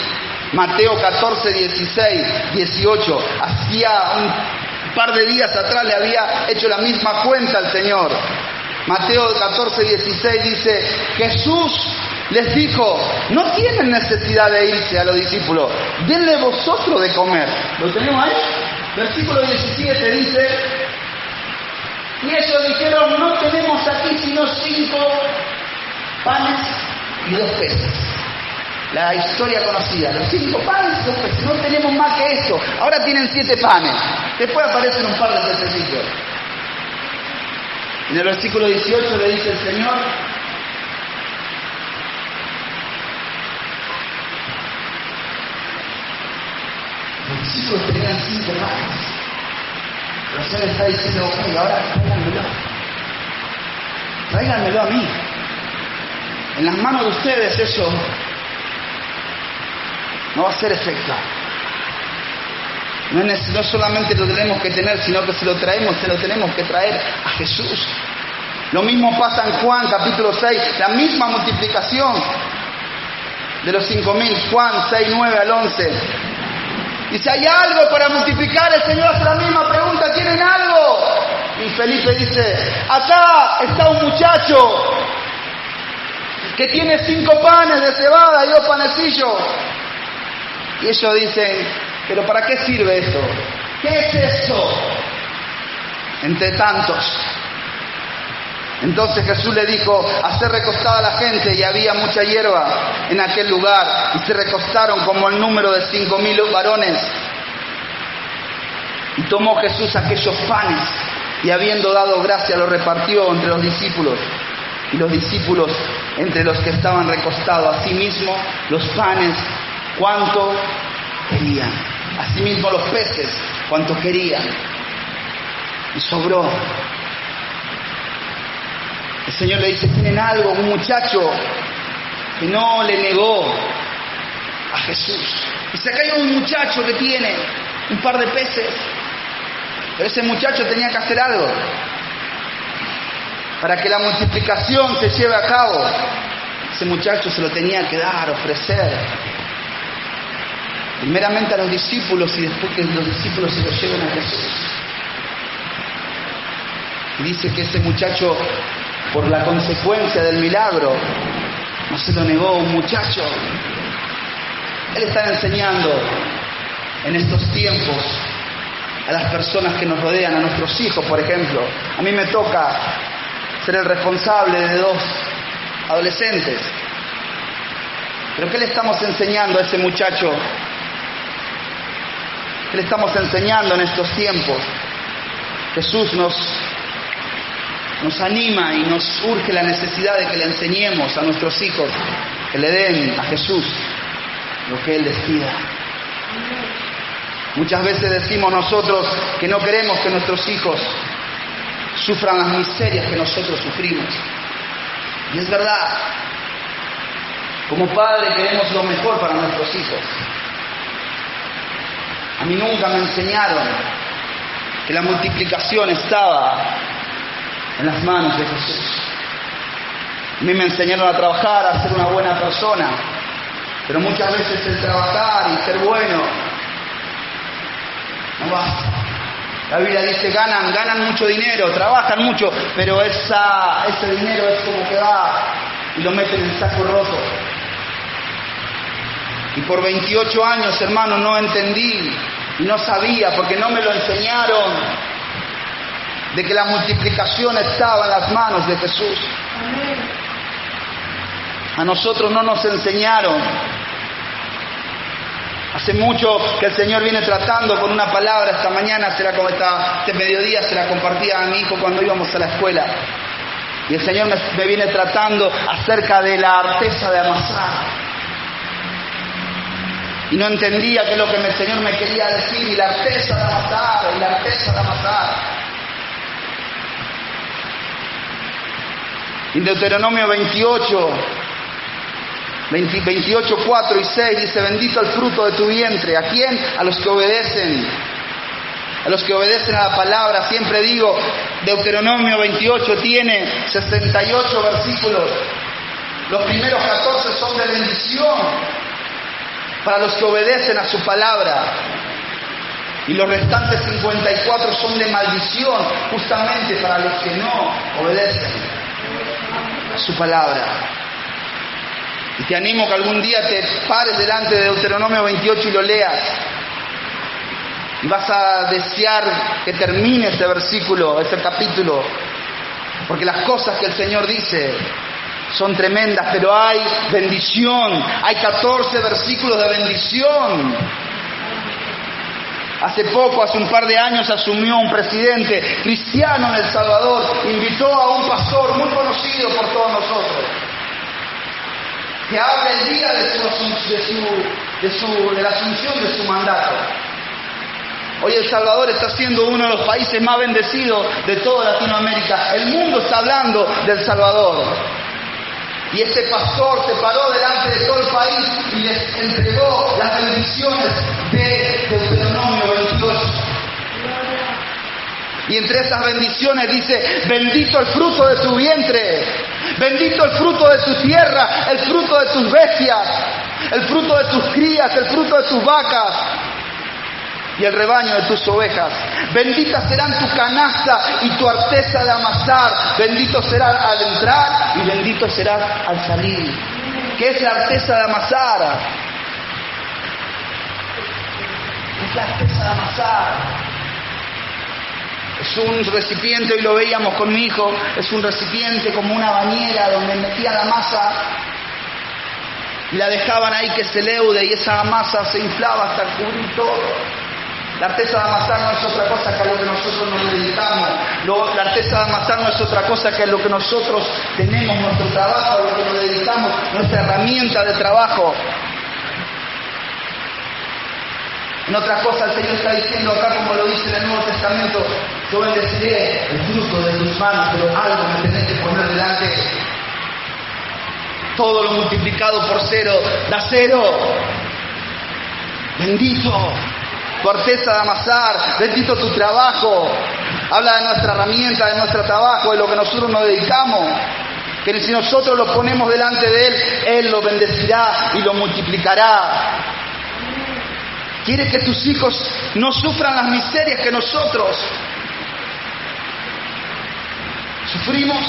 Mateo 14, 16, 18. Hacía un par de días atrás le había hecho la misma cuenta al Señor. Mateo 14, 16 dice, Jesús les dijo, no tienen necesidad de irse a los discípulos, denle vosotros de comer. ¿Lo tenemos ahí? Versículo 17 dice, y ellos dijeron, no tenemos aquí sino 5 panes y 2 peces. La historia conocida, los 5 panes y 2 peces, no tenemos más que esto. Ahora tienen 7 panes, después aparecen un par de pececitos. En el versículo 18 le dice el Señor, los discípulos tenían 5 panes. El Señor está diciendo, ok, ahora tráiganmelo a mí. En las manos de ustedes eso no va a hacer efecto. No solamente lo tenemos que tener, sino que se lo tenemos que traer a Jesús. Lo mismo pasa en Juan capítulo 6, la misma multiplicación de los 5,000, Juan 6, 9 al 11. Dice, ¿hay algo para multiplicar? El Señor hace la misma pregunta, ¿tienen algo? Y Felipe dice, acá está un muchacho que tiene 5 panes de cebada y 2 panecillos. Y ellos dicen, ¿pero para qué sirve esto? ¿Qué es esto? Entre tantos. Entonces Jesús le dijo, hacer recostada a la gente, y había mucha hierba en aquel lugar, y se recostaron como el número de 5,000 varones. Y tomó Jesús aquellos panes, y habiendo dado gracia, los repartió entre los discípulos. Y los discípulos, entre los que estaban recostados, asimismo los panes, cuanto querían. Asimismo los peces, cuanto querían. Y sobró. El Señor le dice, ¿tienen algo? Un muchacho que no le negó a Jesús. Dice, acá hay un muchacho que tiene un par de peces. Pero ese muchacho tenía que hacer algo para que la multiplicación se lleve a cabo. Ese muchacho se lo tenía que dar, ofrecer. Primeramente a los discípulos y después que los discípulos se lo lleven a Jesús. Y dice que ese muchacho, por la consecuencia del milagro, no se lo negó un muchacho. Él está enseñando en estos tiempos a las personas que nos rodean, a nuestros hijos, por ejemplo. A mí me toca ser el responsable de 2 adolescentes. ¿Pero qué le estamos enseñando a ese muchacho? ¿Qué le estamos enseñando en estos tiempos? Jesús nos anima y nos urge la necesidad de que le enseñemos a nuestros hijos que le den a Jesús lo que Él les pida. Muchas veces decimos nosotros que no queremos que nuestros hijos sufran las miserias que nosotros sufrimos. Y es verdad. Como padre queremos lo mejor para nuestros hijos. A mí nunca me enseñaron que la multiplicación estaba en las manos de Jesús. A mí me enseñaron a trabajar, a ser una buena persona. Pero muchas veces el trabajar y ser bueno no basta. La Biblia dice, ganan mucho dinero, trabajan mucho, pero ese dinero es como que va y lo meten en saco roto. Y por 28 años, hermano, no entendí y no sabía, porque no me lo enseñaron, de que la multiplicación estaba en las manos de Jesús. A nosotros no nos enseñaron. Hace mucho que el Señor viene tratando con una palabra. Esta mañana, este mediodía, se la compartía a mi hijo cuando íbamos a la escuela. Y el Señor me viene tratando acerca de la arteza de amasar. Y no entendía qué es lo que el Señor me quería decir. Y la arteza de amasar, y la arteza de amasar. En Deuteronomio 28, 4 y 6 dice, bendito el fruto de tu vientre. ¿A quién? A los que obedecen. A los que obedecen a la palabra. Siempre digo, Deuteronomio 28 tiene 68 versículos. Los primeros 14 son de bendición para los que obedecen a su palabra. Y los restantes 54 son de maldición, justamente para los que no obedecen a su palabra. Y te animo que algún día te pares delante de Deuteronomio 28 y lo leas. Y vas a desear que termine este versículo, este capítulo. Porque las cosas que el Señor dice son tremendas, pero hay bendición. Hay 14 versículos de bendición. Hace un par de años, asumió un presidente cristiano en El Salvador. Invitó a un pastor muy conocido por todos nosotros, que habla el día de la asunción de su mandato. Hoy El Salvador está siendo uno de los países más bendecidos de toda Latinoamérica. El mundo está hablando de El Salvador. Y este pastor se paró delante de todo el país y les entregó las bendiciones de Deuteronomio 28. Y entre esas bendiciones dice, bendito el fruto de tu vientre, bendito el fruto de tu tierra, el fruto de tus bestias, el fruto de tus crías, el fruto de tus vacas y el rebaño de tus ovejas. Benditas serán tu canasta y tu arteza de amasar. Bendito será al entrar y bendito será al salir. ¿Qué es la arteza de amasar? Es la arteza de amasar. Es un recipiente, hoy lo veíamos con mi hijo, es un recipiente como una bañera donde metían la masa y la dejaban ahí que se leude y esa masa se inflaba hasta cubrir todo. La artesa de amasar no es otra cosa que a lo que nosotros nos dedicamos. La artesa de amasar no es otra cosa que a lo que nosotros tenemos, nuestro trabajo, a lo que nos dedicamos, nuestra herramienta de trabajo. En otras cosas el Señor está diciendo acá, como lo dice en el Nuevo Testamento, yo bendeciré el fruto de tus manos, pero algo me tenés que poner delante. Todo lo multiplicado por 0 da 0. Bendito tu arteza de amasar, bendito tu trabajo. Habla de nuestra herramienta, de nuestro trabajo, de lo que nosotros nos dedicamos. Que si nosotros lo ponemos delante de Él, Él lo bendecirá y lo multiplicará. Quiere que tus hijos no sufran las miserias que nosotros sufrimos.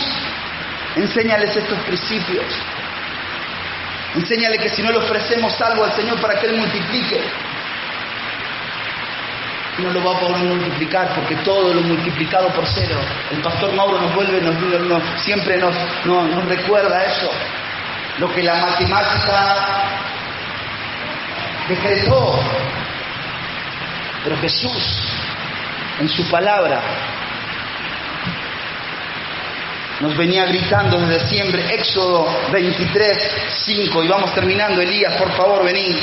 Enséñales estos principios. Enséñale que si no le ofrecemos algo al Señor para que Él multiplique, no lo va a poder multiplicar, porque todo lo multiplicado por 0. El pastor Mauro siempre nos recuerda eso. Lo que la matemática decretó. Pero Jesús, en su palabra, nos venía gritando desde siempre. Éxodo 23, 5. Y vamos terminando. Elías, por favor, vení.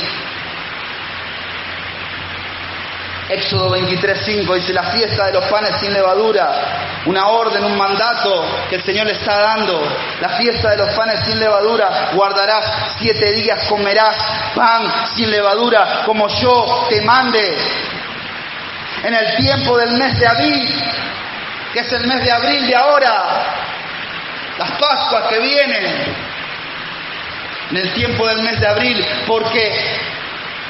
Éxodo 23:5 dice: la fiesta de los panes sin levadura, una orden, un mandato que el Señor le está dando. La fiesta de los panes sin levadura, guardarás 7 días, comerás pan sin levadura, como yo te mande. En el tiempo del mes de Abril, que es el mes de abril de ahora, las Pascuas que vienen, en el tiempo del mes de abril, porque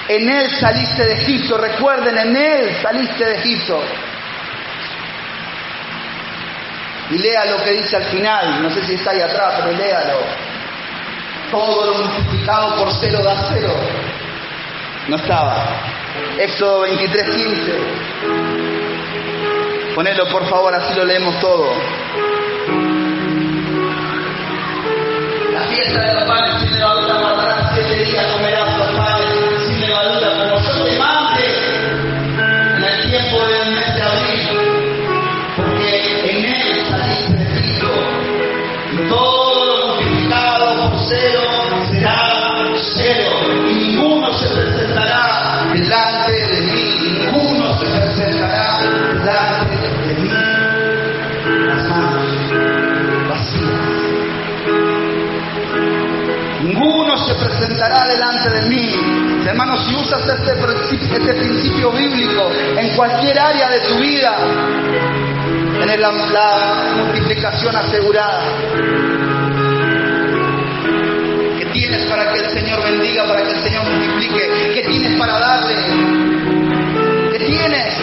en Él saliste de Egipto. Recuerden, en Él saliste de Egipto. Y lea lo que dice al final, no sé si está ahí atrás, pero léalo. Todo lo multiplicado por 0 da 0. No estaba. Éxodo 23:15. Ponelo por favor, así lo leemos todo. La fiesta de los panes sin levadura, guardarás 7 días, comerás los panes sin levadura, como yo te mande, en el tiempo del mes de abril, porque en Él saliste de Egipto, y todo lo multiplicado por 0 será 0, y ninguno se presentará delante de mí, ninguno se presentará delante de mí, las manos vacías. Ninguno se presentará delante de mí. Hermanos, si usas este principio bíblico en cualquier área de tu vida, tenés la multiplicación asegurada. ¿Qué tienes para que el Señor bendiga, para que el Señor multiplique? ¿Qué tienes para darle? ¿Qué tienes?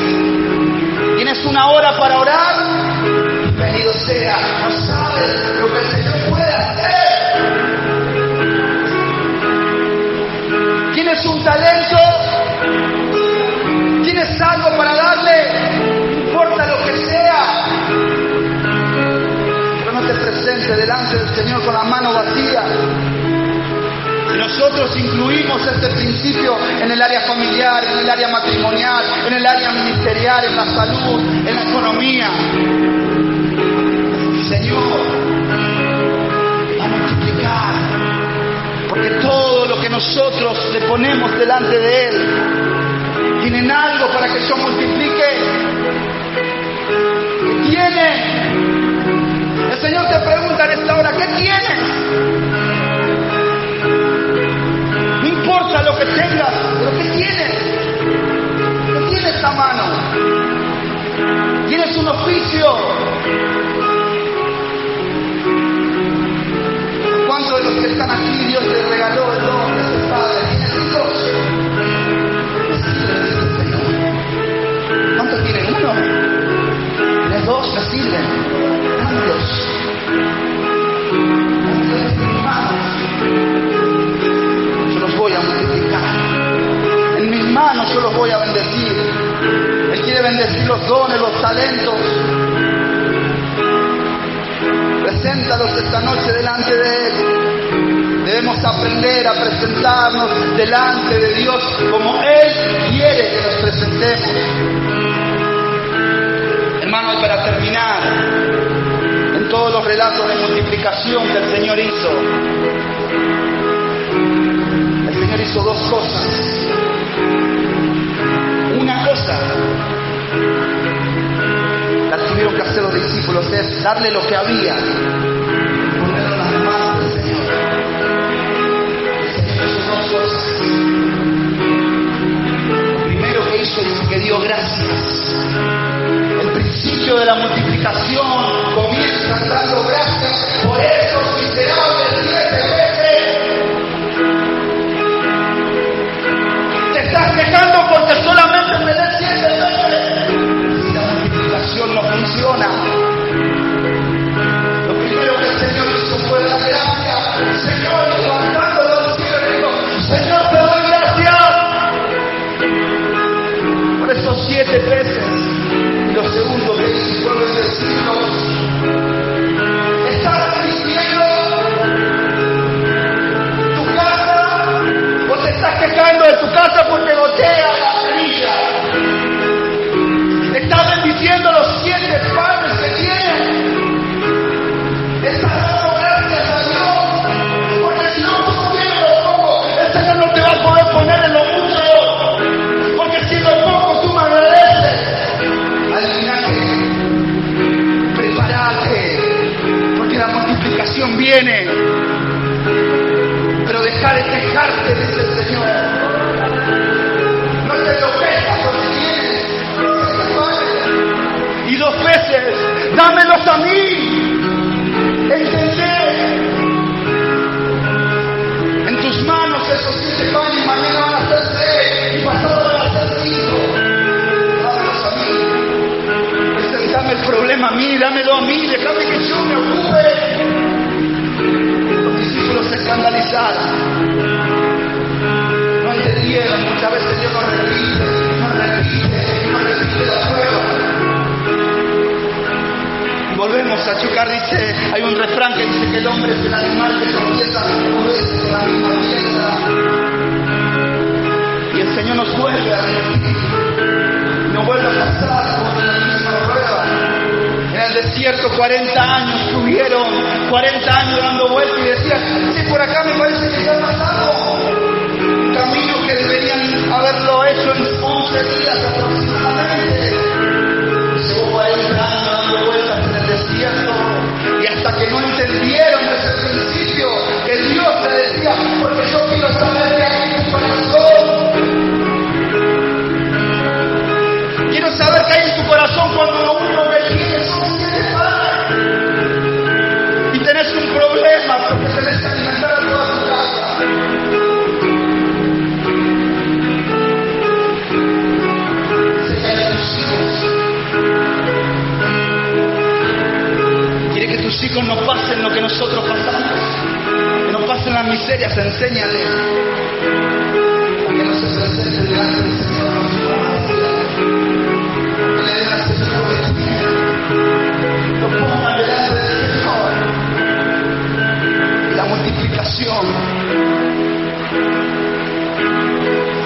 ¿Tienes una hora para orar? Bienvenido sea. No sabes lo que el Señor puede hacer. ¿Tienes un talento? ¿Tienes algo para darle? No importa lo que sea. Pero no te presentes delante del Señor con la mano vacía. Si nosotros incluimos este principio en el área familiar, en el área matrimonial, en el área ministerial, en la salud, en la economía, el Señor va a multiplicar. Porque todo lo que nosotros le ponemos delante de Él, tienen algo para que yo multiplique. ¿Qué tiene? El Señor te pregunta en esta hora, ¿qué tienes? No importa lo que tengas, pero ¿qué tienes? ¿Qué tienes a mano? ¿Tienes un oficio? ¿Cuántos de los que están aquí Dios les regaló el don de su Padre? ¿Tienes hijos? ¿Cuántos tienen? ¿Uno? ¿Tienes 2? ¿Me sirven? ¿Cuántos? Yo los voy a multiplicar. En mis manos yo los voy a bendecir. Él quiere bendecir los dones, los talentos. Preséntalos esta noche delante de Él. Debemos aprender a presentarnos delante de Dios como Él quiere que nos presentemos. Hermanos, para terminar, en todos los relatos de multiplicación que el Señor hizo, el Señor hizo 2 cosas. Una cosa la tuvieron que hacer los discípulos, es darle lo que había, ponerlo en las manos del Señor. El Señor hizo 2 cosas. Lo primero que hizo es que dio gracias. El principio de la multiplicación comienza dando gracias por esos miserables 7 veces. Te estás quejando porque solamente me des 7 veces. No funciona. Lo primero que el Señor hizo fue dar gracias. Señor, levantándolo del cielo, dijo: Señor, te doy gracias por esos 7 veces. Y lo segundo que hizo fue bendecirlos. ¿Estás viviendo tu casa o te estás quejando de tu casa porque gotea la dámelo a mí, déjame que yo me ocupe. Los discípulos se escandalizaron. No entendieron, muchas veces Dios nos repite la prueba. Y volvemos a chocar, dice, hay un refrán que dice que el hombre es el animal que tropieza dos veces en la misma piedra. Y el Señor nos vuelve a repetir, nos vuelve a pasar por la misma prueba. En el desierto 40 años estuvieron, 40 años dando vueltas y decían, sí, por acá me parece que está pasando. Un camino que deberían haberlo hecho en 11 días aproximadamente. Llevó 40 años dando vueltas en el desierto. Y hasta que no entendieron desde el principio que Dios te decía, porque yo quiero saber qué hay en tu corazón. Quiero saber qué hay en tu corazón cuando lo único que tienes son 7 panes. Y tenés un problema porque tenés que alimentar a toda tu casa. Enseñale a tus hijos. Quiere que tus hijos no pasen lo que nosotros pasamos. Que no pasen las miserias, enséñales. Que no se presenten delante del Señor con su palabra. Lo pongan delante del Señor. Y la multiplicación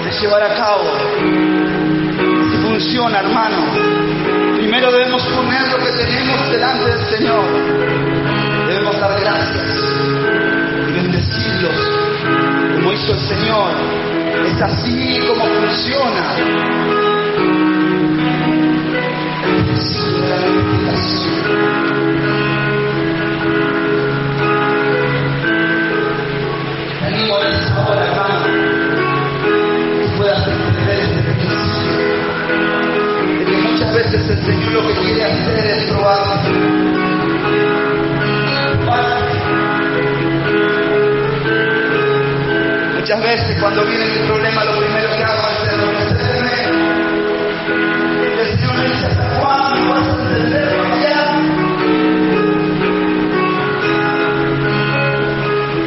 se llevará a cabo. Si funciona, hermano, primero debemos poner lo que tenemos delante del Señor. Debemos dar gracias y bendecirlos como hizo el Señor. Es así como funciona. Me animo a esta hora, hermano, que puedas entender este principio de que muchas veces el Señor lo que quiere hacer es probarte. Muchas veces cuando viene mi problema lo primero que hago es enloquecerme. El Señor me dice, ¿hasta cuándo vas a entenderlo ya?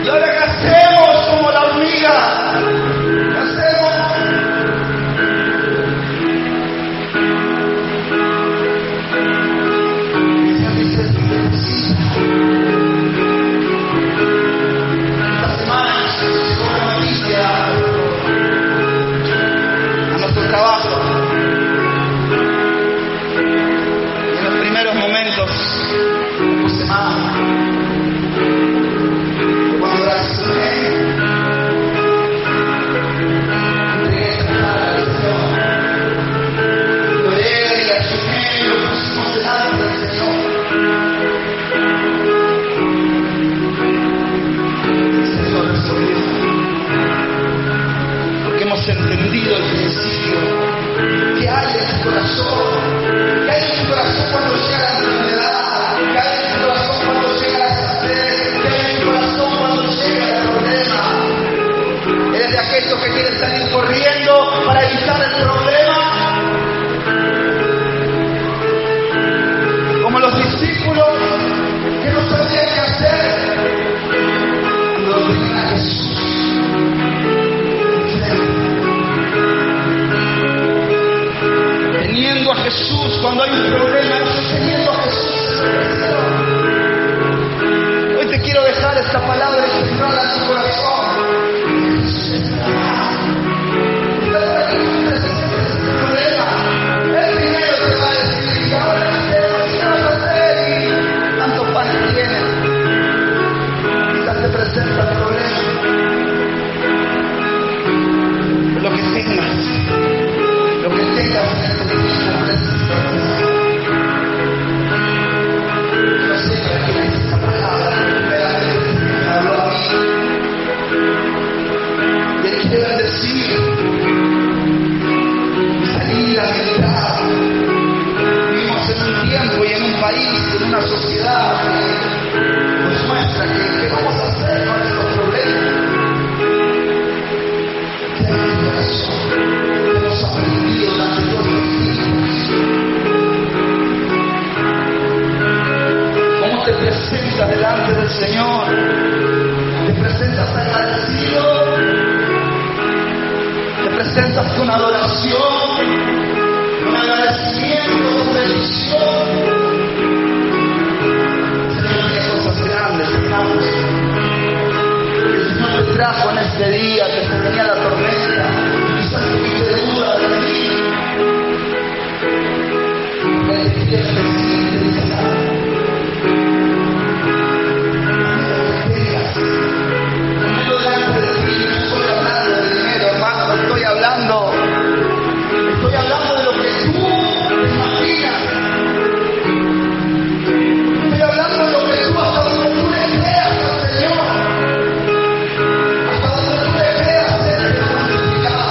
¿Y ahora qué hacemos como la hormiga? ¿Qué hacemos? El Señor dice, necesita. Esta semana llegó una noticia a nuestro trabajo. Momentos me puse mal. Cuando reaccioné, entregué la lección. Lloré y ayuné y lo pusimos delante del Señor. El Señor resolvió. Porque hemos entendido el principio. ¿Qué hay en tu corazón? ¿Qué hay en tu corazón cuando llega la enfermedad? ¿Qué hay en tu corazón cuando llega la escasez? ¿Qué hay en tu corazón cuando llega el problema? ¿Eres de aquellos que quieren salir corriendo para evitar el problema? Como los discípulos que no sabían qué hacer cuando venían a Jesús. Teniendo a Jesús cuando hay un problema, teniendo a Jesús. Hoy te quiero dejar esta palabra y sembrarla en tu corazón. Para que tú presentes el problema, el primero te va a decir, ¿y ahora qué vas a hacer? Y tantos panes tienes. Quizás te presenta el problema. Lo que tengas en este tiempo, presentas con adoración, con agradecimiento, con bendición. Señor, qué cosas grandes estamos. El Señor te trajo en este día, que se venía la tormenta, quizás tuviste duda de mí. Me despiertes y te dices, estoy hablando de lo que tú te imaginas. Estoy hablando de lo que tú, hasta donde tú le creas al Señor. Hasta donde tú le creas ser glorificado.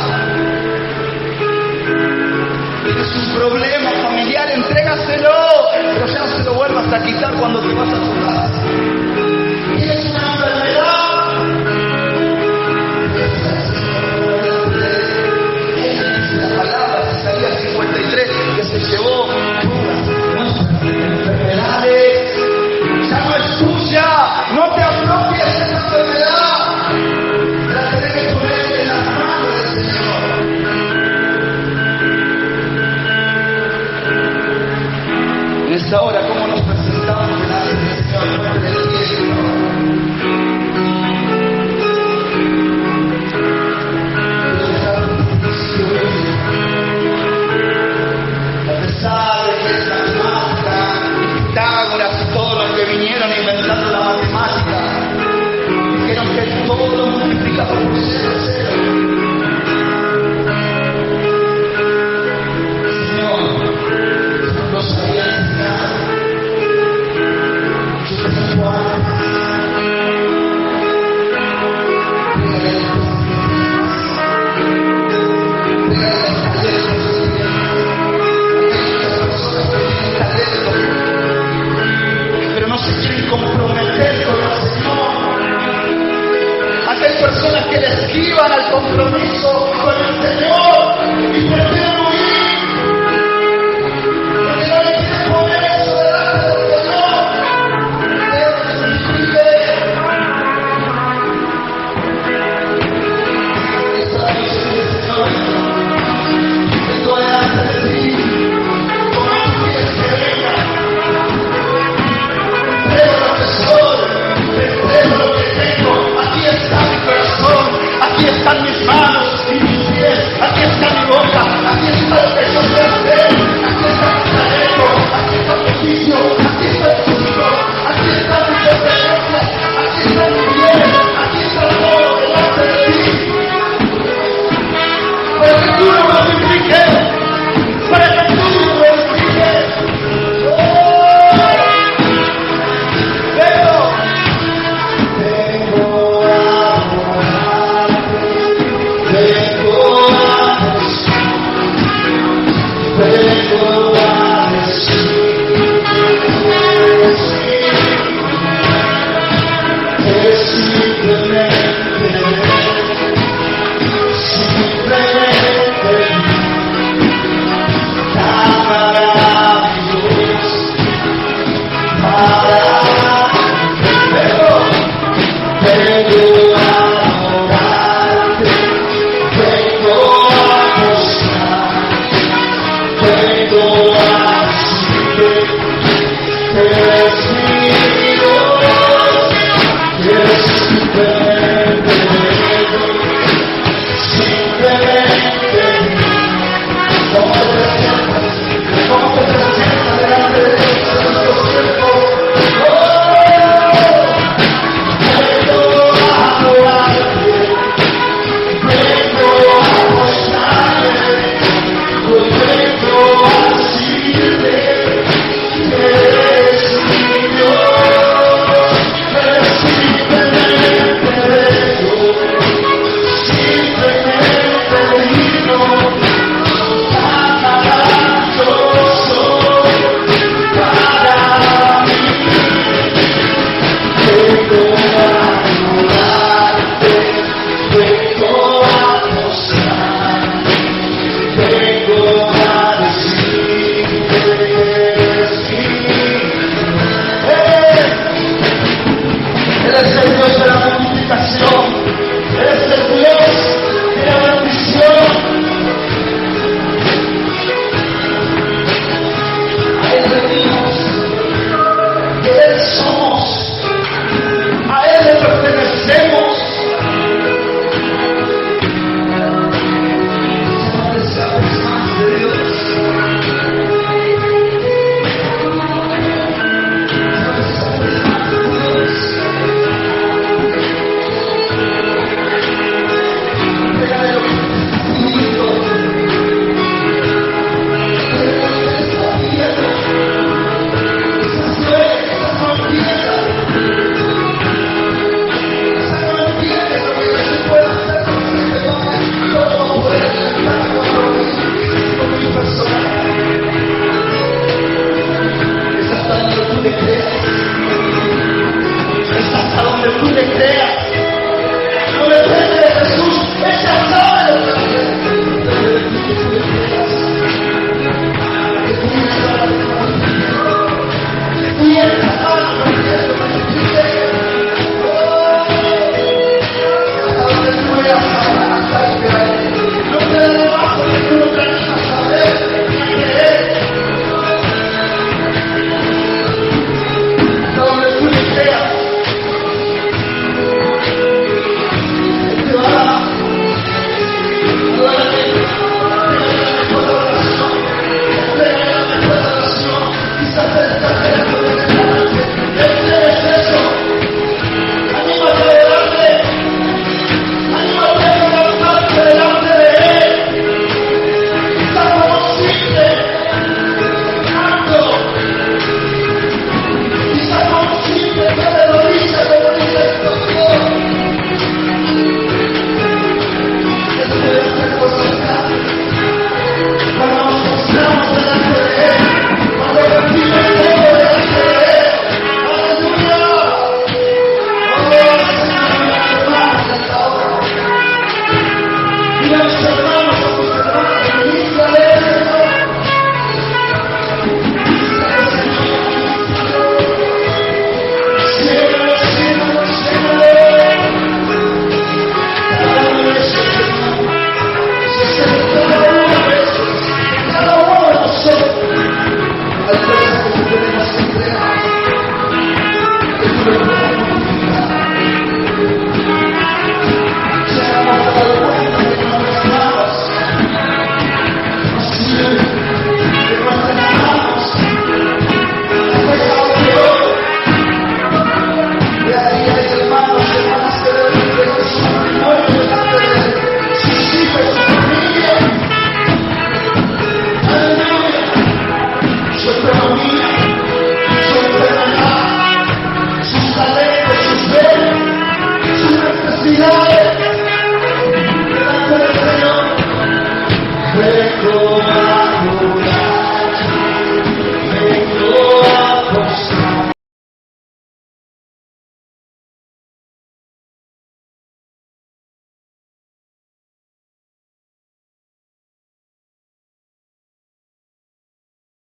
recordar.